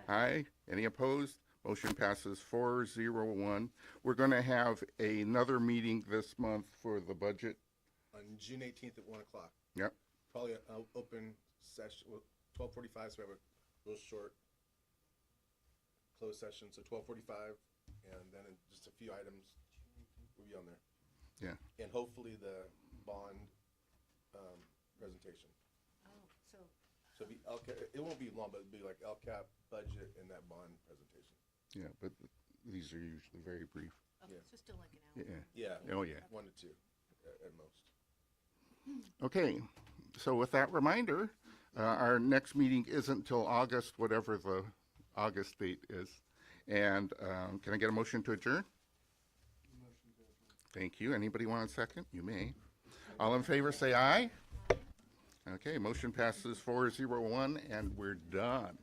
Aye. Any opposed? Motion passes 4-0-1. We're going to have another meeting this month for the budget. On June 18th at 1 o'clock. Yep. Probably an open session, 12:45, so we have a real short closed session, so 12:45, and then just a few items will be on there. Yeah. And hopefully the bond presentation. Oh, So it'll be LCAP, it won't be long, but it'll be like LCAP, budget, and that bond presentation. Yeah, but these are usually very brief. Yeah. so still like an hour. Yeah. Yeah. Oh, yeah. 1 to 2 at most. Okay, so with that reminder, our next meeting isn't until August, whatever the August date is. And can I get a motion to adjourn? Thank you. Anybody want a second? You may. All in favor, say aye. Okay, motion passes 4-0-1, and we're done.